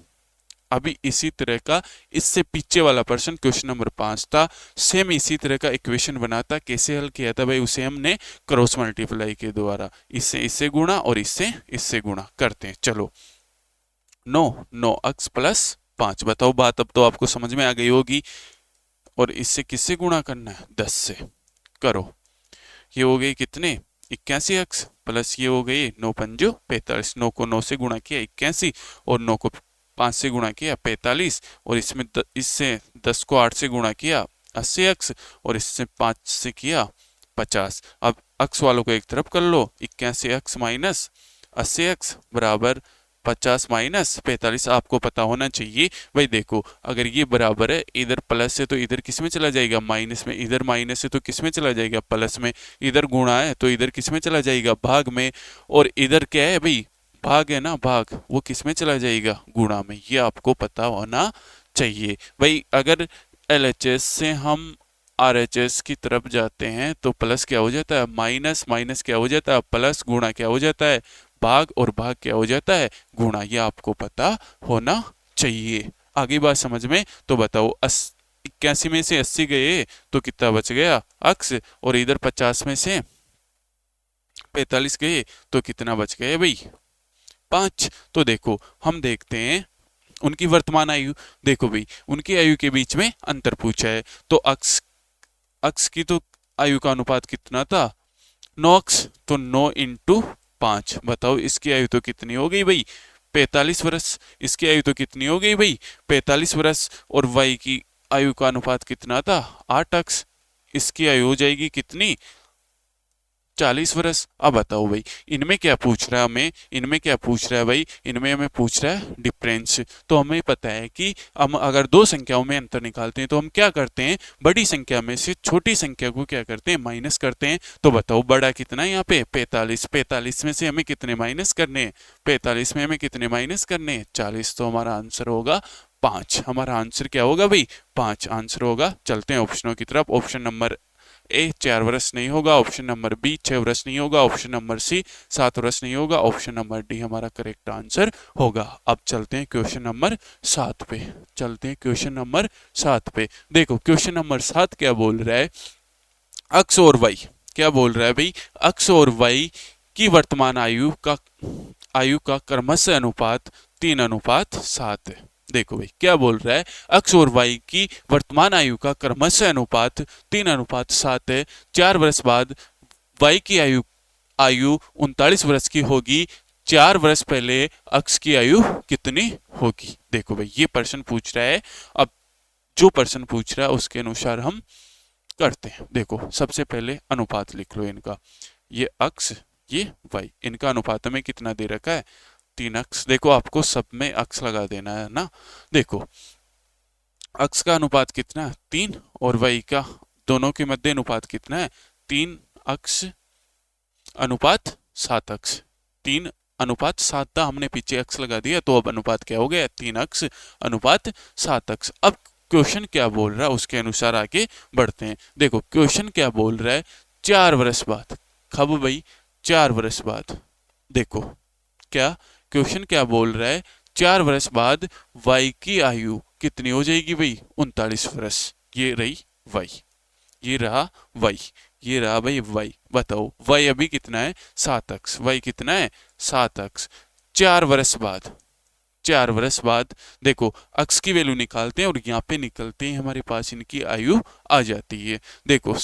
अभी इसी तरह का इससे पीछे वाला पर्सन क्वेश्चन नंबर 5 था, सेम इसी तरह का इक्वेशन बनाता। कैसे हल किया था भाई, उसे हमने क्रॉस मल्टीप्लाई के द्वारा इससे गुणा और इससे गुणा करते हैं। चलो, 9 अक्स प्लस 5। बताओ, बात अब तो आपको समझ में आ गई होगी। और इससे किससे गुणा करना है, 10 से करो। ये हो गई कितने, 81 अक्स प्लस ये हो गई 9×5 45। 9 को 9 से गुणा किया 81 और 9 को 5 से गुणा किया 45 और इसमें इससे 10 को 8 से गुणा किया 80 अक्स और इससे 5 से किया 50। अब अक्स वालों को एक तरफ कर लो, 81 अक्स माइनस 80 अक्स बराबर 50 माइनस 45। आपको पता होना चाहिए भाई। देखो, अगर ये बराबर है, इधर प्लस है तो इधर किस में चला जाएगा, माइनस में। इधर माइनस है तो किस में चला जाएगा, प्लस में। इधर गुणा है तो इधर किस में चला जाएगा, भाग में। और इधर क्या है भाई, भाग है ना, भाग, वो किस में चला जाएगा, गुणा में। ये आपको पता होना चाहिए भाई। अगर LHS से हम RHS की तरफ जाते हैं तो प्लस क्या हो जाता है, माइनस, माइनस क्या हो जाता है, प्लस, गुणा क्या हो जाता है, भाग, और भाग क्या हो जाता है, गुणा। ये आपको पता होना चाहिए। आगे बात समझ में। तो बताओ, 81 में से 80 गए तो कितना बच गया, अक्स। और इधर 50 में से 45 गए तो कितना बच गए भाई, 5। तो देखो, हम देखते हैं उनकी वर्तमान आयु। देखो भाई, उनकी आयु के बीच में अंतर पूछा है, तो अक्स की तो आयु का अनुपात कितना था, 9 अक्स। तो 9 × 5। बताओ, इसकी आयु तो कितनी हो गई भाई, 45 वर्ष। इसकी आयु तो कितनी हो गई भाई, 45 वर्ष। और वाई की आयु का अनुपात कितना था, 8 अक्स। इसकी आयु हो जाएगी कितनी, 40 वर्ष। अब बताओ भाई, इनमें क्या पूछ रहा है हमें, इनमें क्या पूछ रहा है भाई, इनमें हमें पूछ रहा है डिफरेंस। तो हमें पता है कि हम अगर दो संख्याओं में अंतर निकालते हैं तो हम क्या करते हैं, बड़ी संख्या में से छोटी संख्या को क्या करते हैं, माइनस करते हैं। तो बताओ, बड़ा कितना है यहाँ पे, 45। 45 में से हमें कितने माइनस करने हैं, 45 में हमें कितने माइनस करने हैं, 40। तो हमारा आंसर होगा 5। हमारा आंसर क्या होगा भाई, 5 आंसर होगा। चलते हैं ऑप्शनों की तरफ। ऑप्शन नंबर ए 4 वर्ष नहीं होगा, ऑप्शन नंबर बी 6 वर्ष नहीं होगा, ऑप्शन नंबर सी 7 वर्ष नहीं होगा, ऑप्शन नंबर डी हमारा करेक्ट आंसर होगा। अब चलते हैं क्वेश्चन नंबर 7 पे। चलते हैं क्वेश्चन नंबर 7 पे। देखो, क्वेश्चन नंबर 7 क्या बोल रहा है, अक्स और वाई। क्या बोल रहा है भाई, अक्स और वाई की वर्तमान आयु का क्रमशः अनुपात 3:7 है। देखो भाई, क्या बोल रहा है, अक्स और वाई की वर्तमान आयु का क्रमशः अनुपात 3:7 है। 4 वर्ष बाद वाई की आयु 39 वर्ष की होगी। 4 वर्ष पहले अक्स की आयु कितनी होगी। देखो भाई, ये प्रश्न पूछ रहा है। अब जो प्रश्न पूछ रहा है उसके अनुसार हम करते हैं। देखो, सबसे पहले अनुपात लिख लो इनका, ये अक्स, ये वाई, इनका अनुपात में कितना दे रखा है, 3 अक्स। देखो, आपको सब में अक्स लगा देना है ना। देखो, अक्स का अनुपात कितना है, 3, और वाई का दोनों के मध्य अनुपात कितना है, 3 अक्स अनुपात 7 अक्स। 3:7 था, हमने पीछे अक्स लगा दिया, तो अब अनुपात क्या हो गया, 3 अक्स अनुपात 7 अक्स। अब क्वेश्चन क्या बोल रहा है उसके अनुसार आगे बढ़ते हैं। देखो, क्वेश्चन क्या बोल रहा है, 4 वर्ष बाद। कब भाई, 4 वर्ष बाद। देखो, क्या क्वेश्चन क्या बोल रहा है, 4 वर्ष बाद वाई की आयु कितनी हो जाएगी भाई, 39 वर्ष। ये रही वाई, ये रहा वाई, ये रहा भाई वाई। बताओ, वाई अभी कितना है, 7 अक्स। वाई कितना है, 7 अक्स। 4 वर्ष बाद 4 वर्ष बाद। देखो x की वैल्यू निकालते हैं और यहाँ पे निकलते हैं हमारे पास इनकी आयु आ जाती है। देखो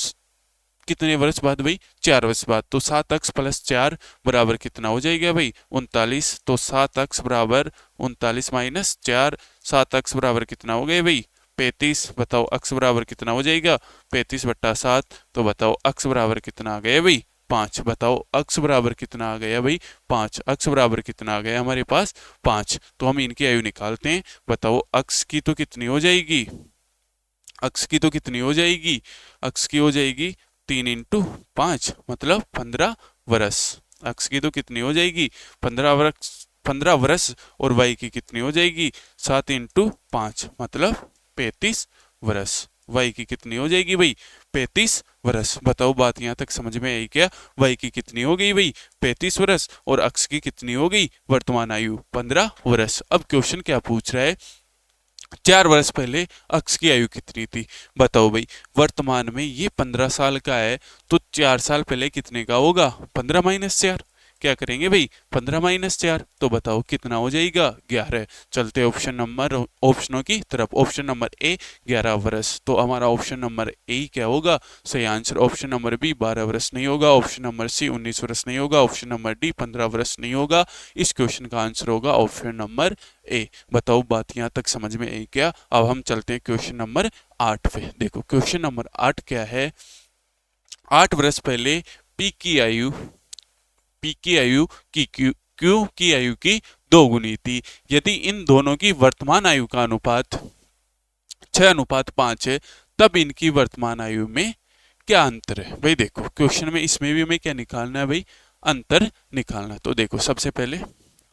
कितने वर्ष बाद भाई, 4 वर्ष बाद। तो 7x प्लस 4 बराबर कितना हो जाएगा भाई, 39। तो 7x बराबर 39 माइनस 4, 7x बराबर कितना हो गया भाई, 35। बताओ x बराबर कितना हो जाएगा, 35/7। तो बताओ x बराबर कितना आ गया भाई, 5। बताओ x बराबर कितना आ गया भाई, 5। x बराबर कितना आ गया हमारे पास, 5। तो हम इनकी आयु निकालते हैं। बताओ x की तो कितनी हो जाएगी, x की तो कितनी हो जाएगी, x की हो जाएगी 3 इंटू 5 मतलब 15 वर्ष। x की तो कितनी हो जाएगी, 15 वर्ष, 15 वर्ष। और y की कितनी हो जाएगी, 7 इंटू 5 मतलब 35 वर्ष। y की कितनी हो जाएगी भाई, 35 वर्ष। बताओ बात यहाँ तक समझ में आई क्या, y की कितनी हो गई भाई, 35 वर्ष। और x की कितनी हो गई, वर्तमान आयु 15 वर्ष। अब क्वेश्चन क्या पूछ रहा है, 4 वर्ष पहले x की आयु कितनी थी। बताओ भाई, वर्तमान में ये 15 साल का है, तो 4 साल पहले कितने का होगा, 15 माइनस 4। क्या करेंगे भाई, 15 माइनस 4। तो बताओ कितना हो जाएगा, 11। चलते ऑप्शनों की तरफ। ऑप्शन नंबर ए 11 वर्ष। तो हमारा ऑप्शन नंबर ए क्या होगा, सही आंसर। ऑप्शन नंबर बी 12 वर्ष नहीं होगा, ऑप्शन नंबर सी 19 वर्ष नहीं होगा, ऑप्शन नंबर डी 15 वर्ष नहीं होगा। इस क्वेश्चन का आंसर होगा ऑप्शन नंबर ए। बताओ बात यहाँ तक समझ में आई क्या। अब हम चलते हैं क्वेश्चन नंबर 8 पे। देखो क्वेश्चन नंबर 8 क्या है, 8 वर्ष पहले पी की आयु की क्यू की आयु की 2 गुनी थी। यदि इन दोनों की वर्तमान आयु का अनुपात 6:5 है, तब इनकी वर्तमान आयु में क्या अंतर है। भाई देखो क्वेश्चन में इसमें भी हमें क्या निकालना है भाई, अंतर निकालना। तो देखो सबसे पहले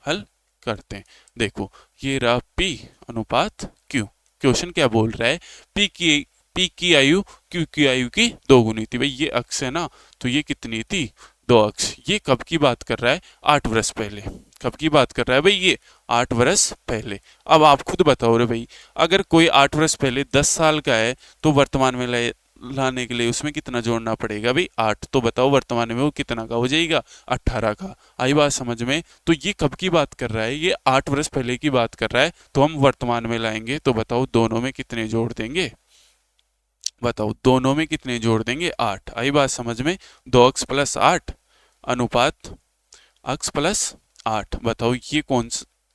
हल करते हैं। देखो ये रहा P अनुपात Q। क्वेश्चन क्या बोल रहा है, P की आयु Q की आयु की 2 गुनी थी। भाई ये अक्ष है ना, तो ये कितनी थी, 2 अक्ष। ये कब की बात कर रहा है, 8 वर्ष पहले। कब की बात कर रहा है भाई, ये 8 वर्ष पहले। अब आप खुद बताओ रे भाई, अगर कोई 8 वर्ष पहले 10 साल का है, तो वर्तमान में लाने के लिए उसमें कितना जोड़ना पड़ेगा भाई, 8। तो बताओ वर्तमान में वो कितना का हो जाएगा, 18 का। आई बात समझ में। तो ये कब की बात कर रहा है, ये 8 वर्ष पहले की बात कर रहा है। तो हम वर्तमान में लाएंगे, तो बताओ दोनों में कितने जोड़ देंगे, बताओ दोनों में कितने जोड़ देंगे, 8। आई बात समझ में। 2x प्लस 8 अनुपात x प्लस 8। बताओ ये कौन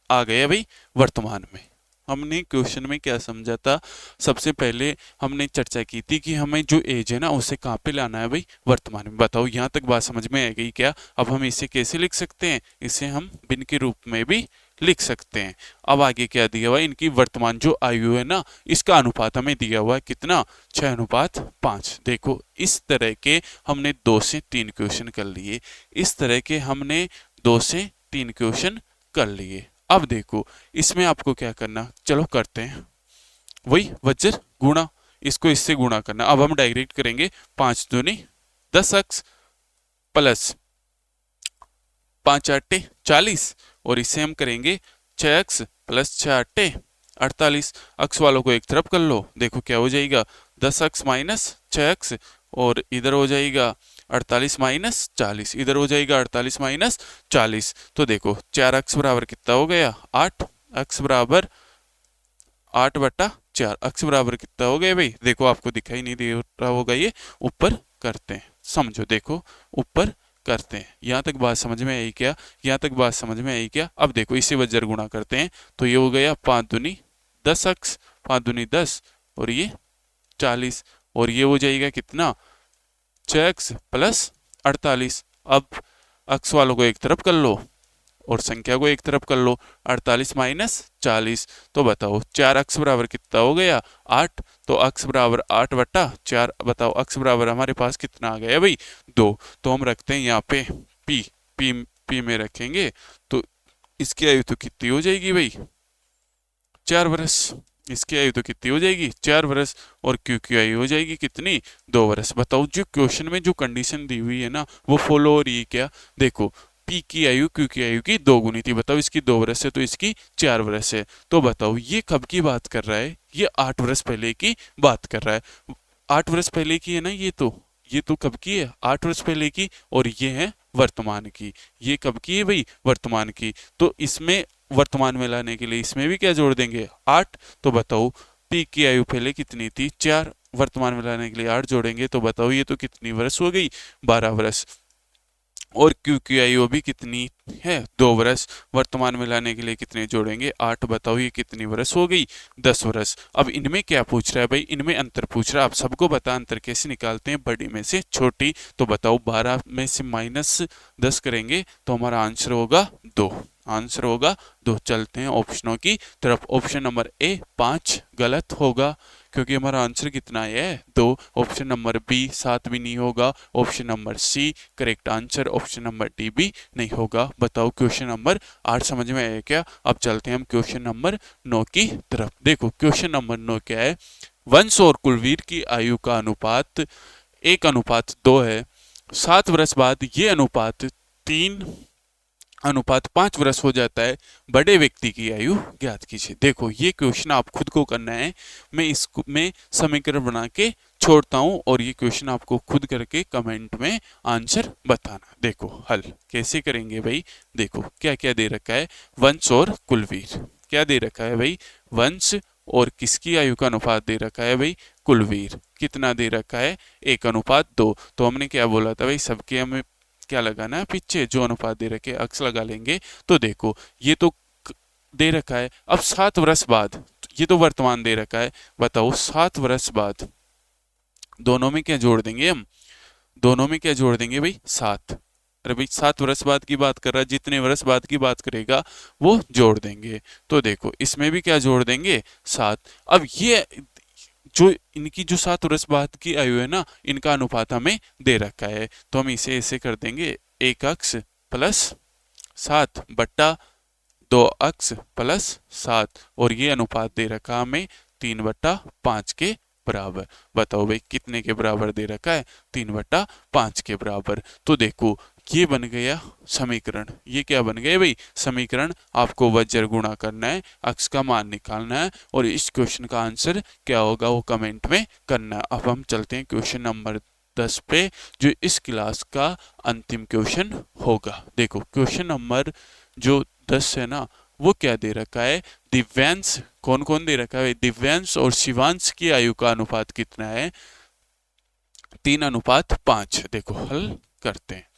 आ गया भाई, वर्तमान में। हमने क्वेश्चन में क्या समझा था, सबसे पहले हमने चर्चा की थी कि हमें जो एज है ना, उसे कहाँ पे लाना है भाई, वर्तमान में। बताओ यहाँ तक बात समझ में आ गई क्या। अब हम इसे कैसे लिख सकते हैं, इसे हम भिन्न के रूप में भी लिख सकते हैं। अब आगे क्या दिया हुआ है, इनकी वर्तमान जो आयु है ना, इसका अनुपात हमें दिया हुआ है कितना, 6:5। देखो इस तरह के हमने 2 से 3 क्वेश्चन कर लिए, इस तरह के हमने 2 से 3 क्वेश्चन कर लिए। अब देखो इसमें आपको क्या करना, चलो करते हैं वही वज्र गुणा, इसको इससे गुणा करना। अब हम डायरेक्ट करेंगे, 5 दूनी 10x प्लस 5 8 40, और इसे हम करेंगे 6x प्लस 6 8 48। अक्स वालों को एक तरफ कर लो, देखो क्या हो जाएगा, 10x माइनस 6x, और इधर हो जाएगा 48 माइनस 40, इधर हो जाएगा 48 माइनस 40। तो देखो 4x बराबर कितना हो गया, 8। x बराबर 8/4। x बराबर कितना हो गया भाई, देखो आपको दिखाई नहीं दे रहा होगा, ये ऊपर करते हैं, समझो। देखो ऊपर करते हैं। यहाँ तक बात समझ में आई क्या, यहाँ तक बात समझ में आई क्या। अब देखो इसे वज्र गुणा करते हैं, तो ये हो गया 5 दूनी 10x, 5 दूनी 10, और ये 40, और ये हो जाएगा कितना, 6x प्लस 48। अब x वालों को एक तरफ कर लो और संख्या को एक तरफ कर लो, 48 माइनस 40। तो बताओ 4x बराबर कितना हो गया, 8। तो x बराबर 8/4। बताओ x बराबर हमारे पास कितना आ गया भाई, 2। तो हम रखते हैं यहाँ पे p में रखेंगे, तो इसकी आयु तो कितनी हो जाएगी भाई, 4 वर्ष। इसकी आयु तो कितनी हो जाएगी, 4 वर्ष। और Q की आयु हो जाएगी कितनी, 2 वर्ष। बताओ जो क्वेश्चन में जो कंडीशन दी हुई है ना, वो फॉलो हो रही है क्या। देखो P की आयु Q की आयु की 2 गुनी थी। बताओ इसकी 2 वर्ष है, तो इसकी 4 वर्ष है। तो बताओ ये कब की बात कर रहा है, ये 8 वर्ष पहले की बात कर रहा है। 8 वर्ष पहले की है ना, ये तो कब की है, 8 वर्ष पहले की। और ये है वर्तमान की, ये कब की है भाई, वर्तमान की। तो इसमें वर्तमान में लाने के लिए इसमें भी क्या जोड़ देंगे 8। तो बताओ पी की आयु पहले कितनी थी 4, वर्तमान में लाने के लिए 8 जोड़ेंगे तो बताओ ये तो कितनी वर्ष हो गई 12 वर्ष। और क्यू की आयु भी कितनी है 2 वर्ष, वर्तमान में लाने के लिए कितने जोड़ेंगे 8, बताओ ये कितनी वर्ष हो गई 10 वर्ष। अब इनमें क्या पूछ रहा है भाई, इनमें अंतर पूछ रहा है। आप सबको बता अंतर कैसे निकालते हैं, बड़ी में से छोटी। तो बताओ 12 में से -10 करेंगे तो हमारा आंसर होगा 2, आंसर होगा 2। चलते हैं ऑप्शनों की तरफ। ऑप्शन नंबर ए 5 गलत होगा क्योंकि हमारा आंसर कितना है 2। ऑप्शन नंबर बी 7 भी नहीं होगा। Option number C correct answer. Option number D भी नहीं होगा। बताओ क्वेश्चन नंबर 8 समझ में आया क्या। अब चलते हैं हम क्वेश्चन नंबर 9 की तरफ। देखो क्वेश्चन नंबर 9 क्या है, वंश और कुलवीर की आयु का अनुपात 1:2 है। 7 वर्ष बाद ये अनुपात 3:5 वर्ष हो जाता है। बड़े व्यक्ति की आयु ज्ञात कीजिए। देखो ये क्वेश्चन आप खुद को करना है, मैं इसको में समीकरण बना के छोड़ता हूं और ये क्वेश्चन आपको खुद करके कमेंट में आंसर बताना। देखो हल कैसे करेंगे भाई, देखो क्या क्या दे रखा है, वंश और कुलवीर। क्या दे रखा है भाई, वंश और किसकी आयु का अनुपात दे रखा है भाई, कुलवीर। कितना दे रखा है 1:2। तो हमने क्या बोला था भाई, सबके हमें क्या लगाना है, पीछे जो अनुपात दे रखे अक्स लगा लेंगे। तो देखो ये तो दे रखा है। अब 7 वर्ष बाद, ये तो वर्तमान दे रखा है, बताओ 7 वर्ष बाद दोनों में क्या जोड़ देंगे हम, दोनों में क्या जोड़ देंगे भाई 7। अरे भाई 7 वर्ष बाद की बात कर रहा है, जितने वर्ष बाद की बात करेगा वो जोड़ देंगे। तो देखो इसमें भी क्या जोड़ देंगे 7। अब ये जो इनकी जो 7 वर्ष बाद की आयु है ना, इनका अनुपात हमें दे रखा है। तो हम इसे ऐसे कर देंगे 1 अक्ष प्लस 7 बट्टा 2 अक्ष प्लस 7, और ये अनुपात दे रखा हमें 3/5 के बराबर। बताओ भाई कितने के बराबर दे रखा है, 3/5 के बराबर। तो देखो ये बन गया समीकरण। ये क्या बन गया भाई, समीकरण। आपको वज्र गुणा करना है, अक्ष का मान निकालना है, और इस क्वेश्चन का आंसर क्या होगा वो कमेंट में करना है। अब हम चलते हैं क्वेश्चन नंबर 10 पे, जो इस क्लास का अंतिम क्वेश्चन होगा। देखो क्वेश्चन नंबर जो 10 है ना, वो क्या दे रखा है, दिव्यांश। कौन कौन दे रखा है, दिव्यांश और शिवांश की आयु का अनुपात कितना है, 3:5। देखो हल करते हैं।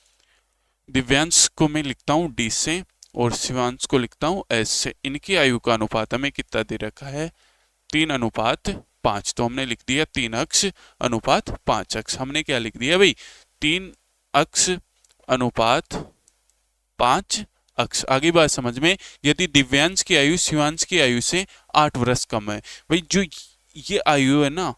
दिव्यांश को मैं लिखता हूं डी से और शिवांश को लिखता हूं एस से। इनकी आयु का अनुपात हमें कितना दे रखा है, 3:5। तो हमने लिख दिया 3 अक्ष अनुपात 5 अक्ष। हमने क्या लिख दिया भाई, 3 अक्ष अनुपात 5 अक्ष। आगे बात समझ में। यदि दिव्यांश की आयु शिवांश की आयु से 8 वर्ष कम है, भाई जो ये आयु है ना,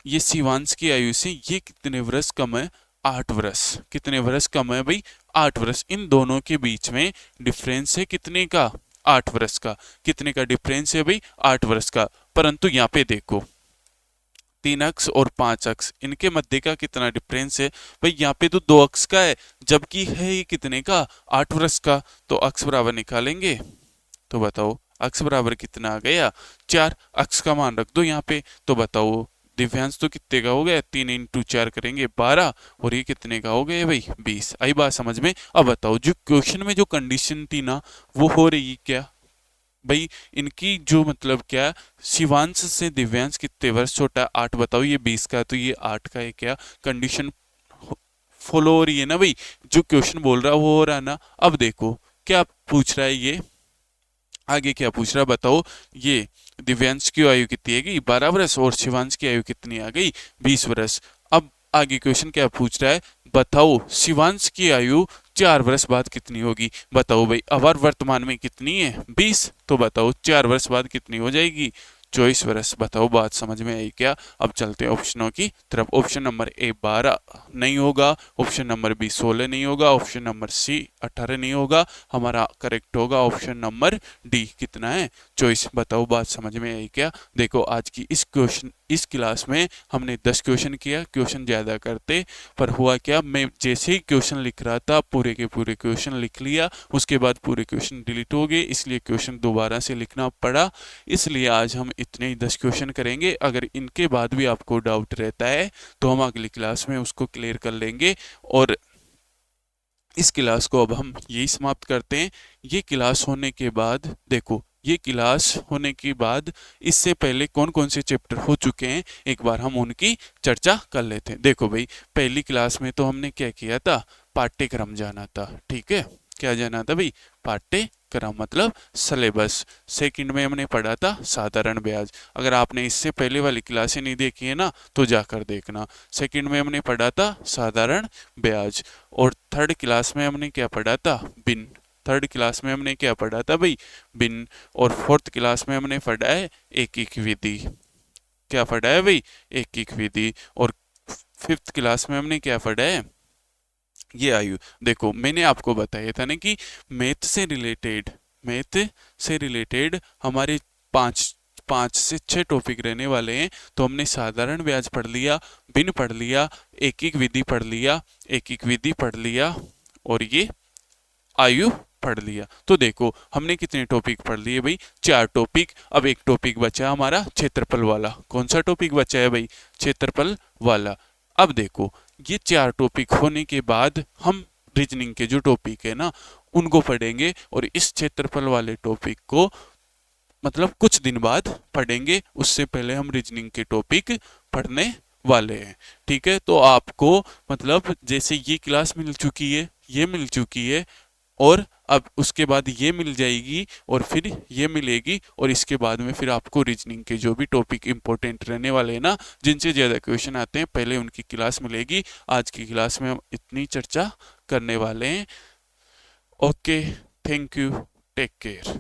ये शिवांश की आयु से ये कितने वर्ष कम है, 8 वर्ष। कितने वर्ष कम है भाई, 8 वर्ष। इन दोनों के बीच में डिफरेंस है कितने का, 8 वर्ष का। कितने का डिफरेंस है भाई, 8 वर्ष का। परंतु यहाँ पे देखो 3 अक्ष और 5 अक्ष, इनके मध्य का कितना डिफरेंस है भाई, यहाँ पे तो 2 अक्ष का है, जबकि है ये कितने का, 8 वर्ष का। तो अक्ष बराबर निकालेंगे तो बताओ अक्ष बराबर कितना आ गया, 4। अक्ष का मान रख दो यहाँ पे। तो बताओ दिव्यांश तो कितने का हो गया, 3 × 4 करेंगे 12, और ये कितने का हो गया भाई 20। आई बात समझ में। अब बताओ जो क्वेश्चन में जो कंडीशन थी ना, वो हो रही क्या भाई, इनकी जो मतलब क्या, शिवांश से दिव्यांश कितने वर्ष छोटा है, 8। बताओ ये 20 का है तो ये 8 का है, क्या कंडीशन फॉलो हो रही है ना भाई, जो क्वेश्चन बोल रहा है वो हो रहा है ना। अब देखो क्या पूछ रहा है ये, आगे क्या पूछ रहा है बताओ, ये दिव्यांश की आयु कितनी है गई 12 वर्ष, और शिवांश की आयु कितनी आ गई 20 वर्ष। अब आगे क्वेश्चन क्या पूछ रहा है, बताओ शिवांश की आयु 4 वर्ष बाद कितनी होगी। बताओ भाई अब वर्तमान में कितनी है 20, तो बताओ 4 वर्ष बाद कितनी हो जाएगी 24 वर्ष। बताओ बात समझ में आई क्या। अब चलते हैं ऑप्शनों की तरफ। ऑप्शन नंबर ए 12 नहीं होगा, ऑप्शन नंबर बी 16 नहीं होगा, ऑप्शन नंबर सी 18 नहीं होगा। हमारा करेक्ट होगा ऑप्शन नंबर डी, कितना है 24। बताओ बात समझ में आई क्या। देखो आज की इस क्लास में हमने 10 क्वेश्चन किया, क्वेश्चन ज़्यादा करते, पर हुआ क्या, मैं जैसे ही क्वेश्चन लिख रहा था पूरे के पूरे क्वेश्चन लिख लिया, उसके बाद पूरे क्वेश्चन डिलीट हो गए, इसलिए क्वेश्चन दोबारा से लिखना पड़ा। इसलिए आज हम इतने ही 10 क्वेश्चन करेंगे। अगर इनके बाद भी आपको डाउट रहता है तो हम अगली क्लास में उसको क्लियर कर लेंगे। और इस क्लास को अब हम यही समाप्त करते हैं। ये क्लास होने के बाद देखो, ये क्लास होने के बाद इससे पहले कौन कौन से चैप्टर हो चुके हैं एक बार हम उनकी चर्चा कर लेते हैं। देखो भाई, पहली क्लास में तो हमने क्या किया था, पाठ्यक्रम जाना था, ठीक है। क्या जाना था भाई, पाठ्यक्रम मतलब सिलेबस। सेकंड में हमने पढ़ा था साधारण ब्याज। अगर आपने इससे पहले वाली क्लासें नहीं देखी है ना तो जाकर देखना। सेकंड में हमने पढ़ा था साधारण ब्याज। और थर्ड क्लास में हमने क्या पढ़ा था, बिन। थर्ड क्लास में हमने क्या पढ़ा था भाई, बिन। और फोर्थ क्लास में हमने पढ़ा है एक एक विधि। क्या पढ़ा है भाई, एक एक विधि। और फिफ्थ क्लास में हमने क्या पढ़ा है, ये आयु। देखो मैंने आपको बताया था ना कि मैथ से रिलेटेड हमारे पांच पांच से छह टॉपिक रहने वाले हैं। तो हमने साधारण ब्याज पढ़ लिया, बिन पढ़ लिया, एक एक विधि पढ़ लिया, एक एक विधि पढ़ लिया, और ये आयु पढ़ लिया। तो देखो हमने कितने टॉपिक पढ़ लिए भाई, चार टॉपिक। अब एक टॉपिक बचा हमारा क्षेत्रफल वाला। कौन सा टॉपिक बचा है भाई, क्षेत्रफल वाला। अब देखो ये चार टॉपिक होने के बाद हम रीजनिंग के जो टॉपिक है ना उनको पढ़ेंगे, और इस क्षेत्रफल वाले टॉपिक को मतलब कुछ दिन बाद पढ़ेंगे। उससे पहले हम रीजनिंग के टॉपिक पढ़ने वाले हैं, ठीक है। तो आपको मतलब जैसे ये क्लास मिल चुकी है, ये मिल चुकी है, और अब उसके बाद ये मिल जाएगी, और फिर ये मिलेगी, और इसके बाद में फिर आपको रीजनिंग के जो भी टॉपिक इंपॉर्टेंट रहने वाले हैं ना, जिनसे ज़्यादा क्वेश्चन आते हैं, पहले उनकी क्लास मिलेगी। आज की क्लास में हम इतनी चर्चा करने वाले हैं। Okay, thank you, take care.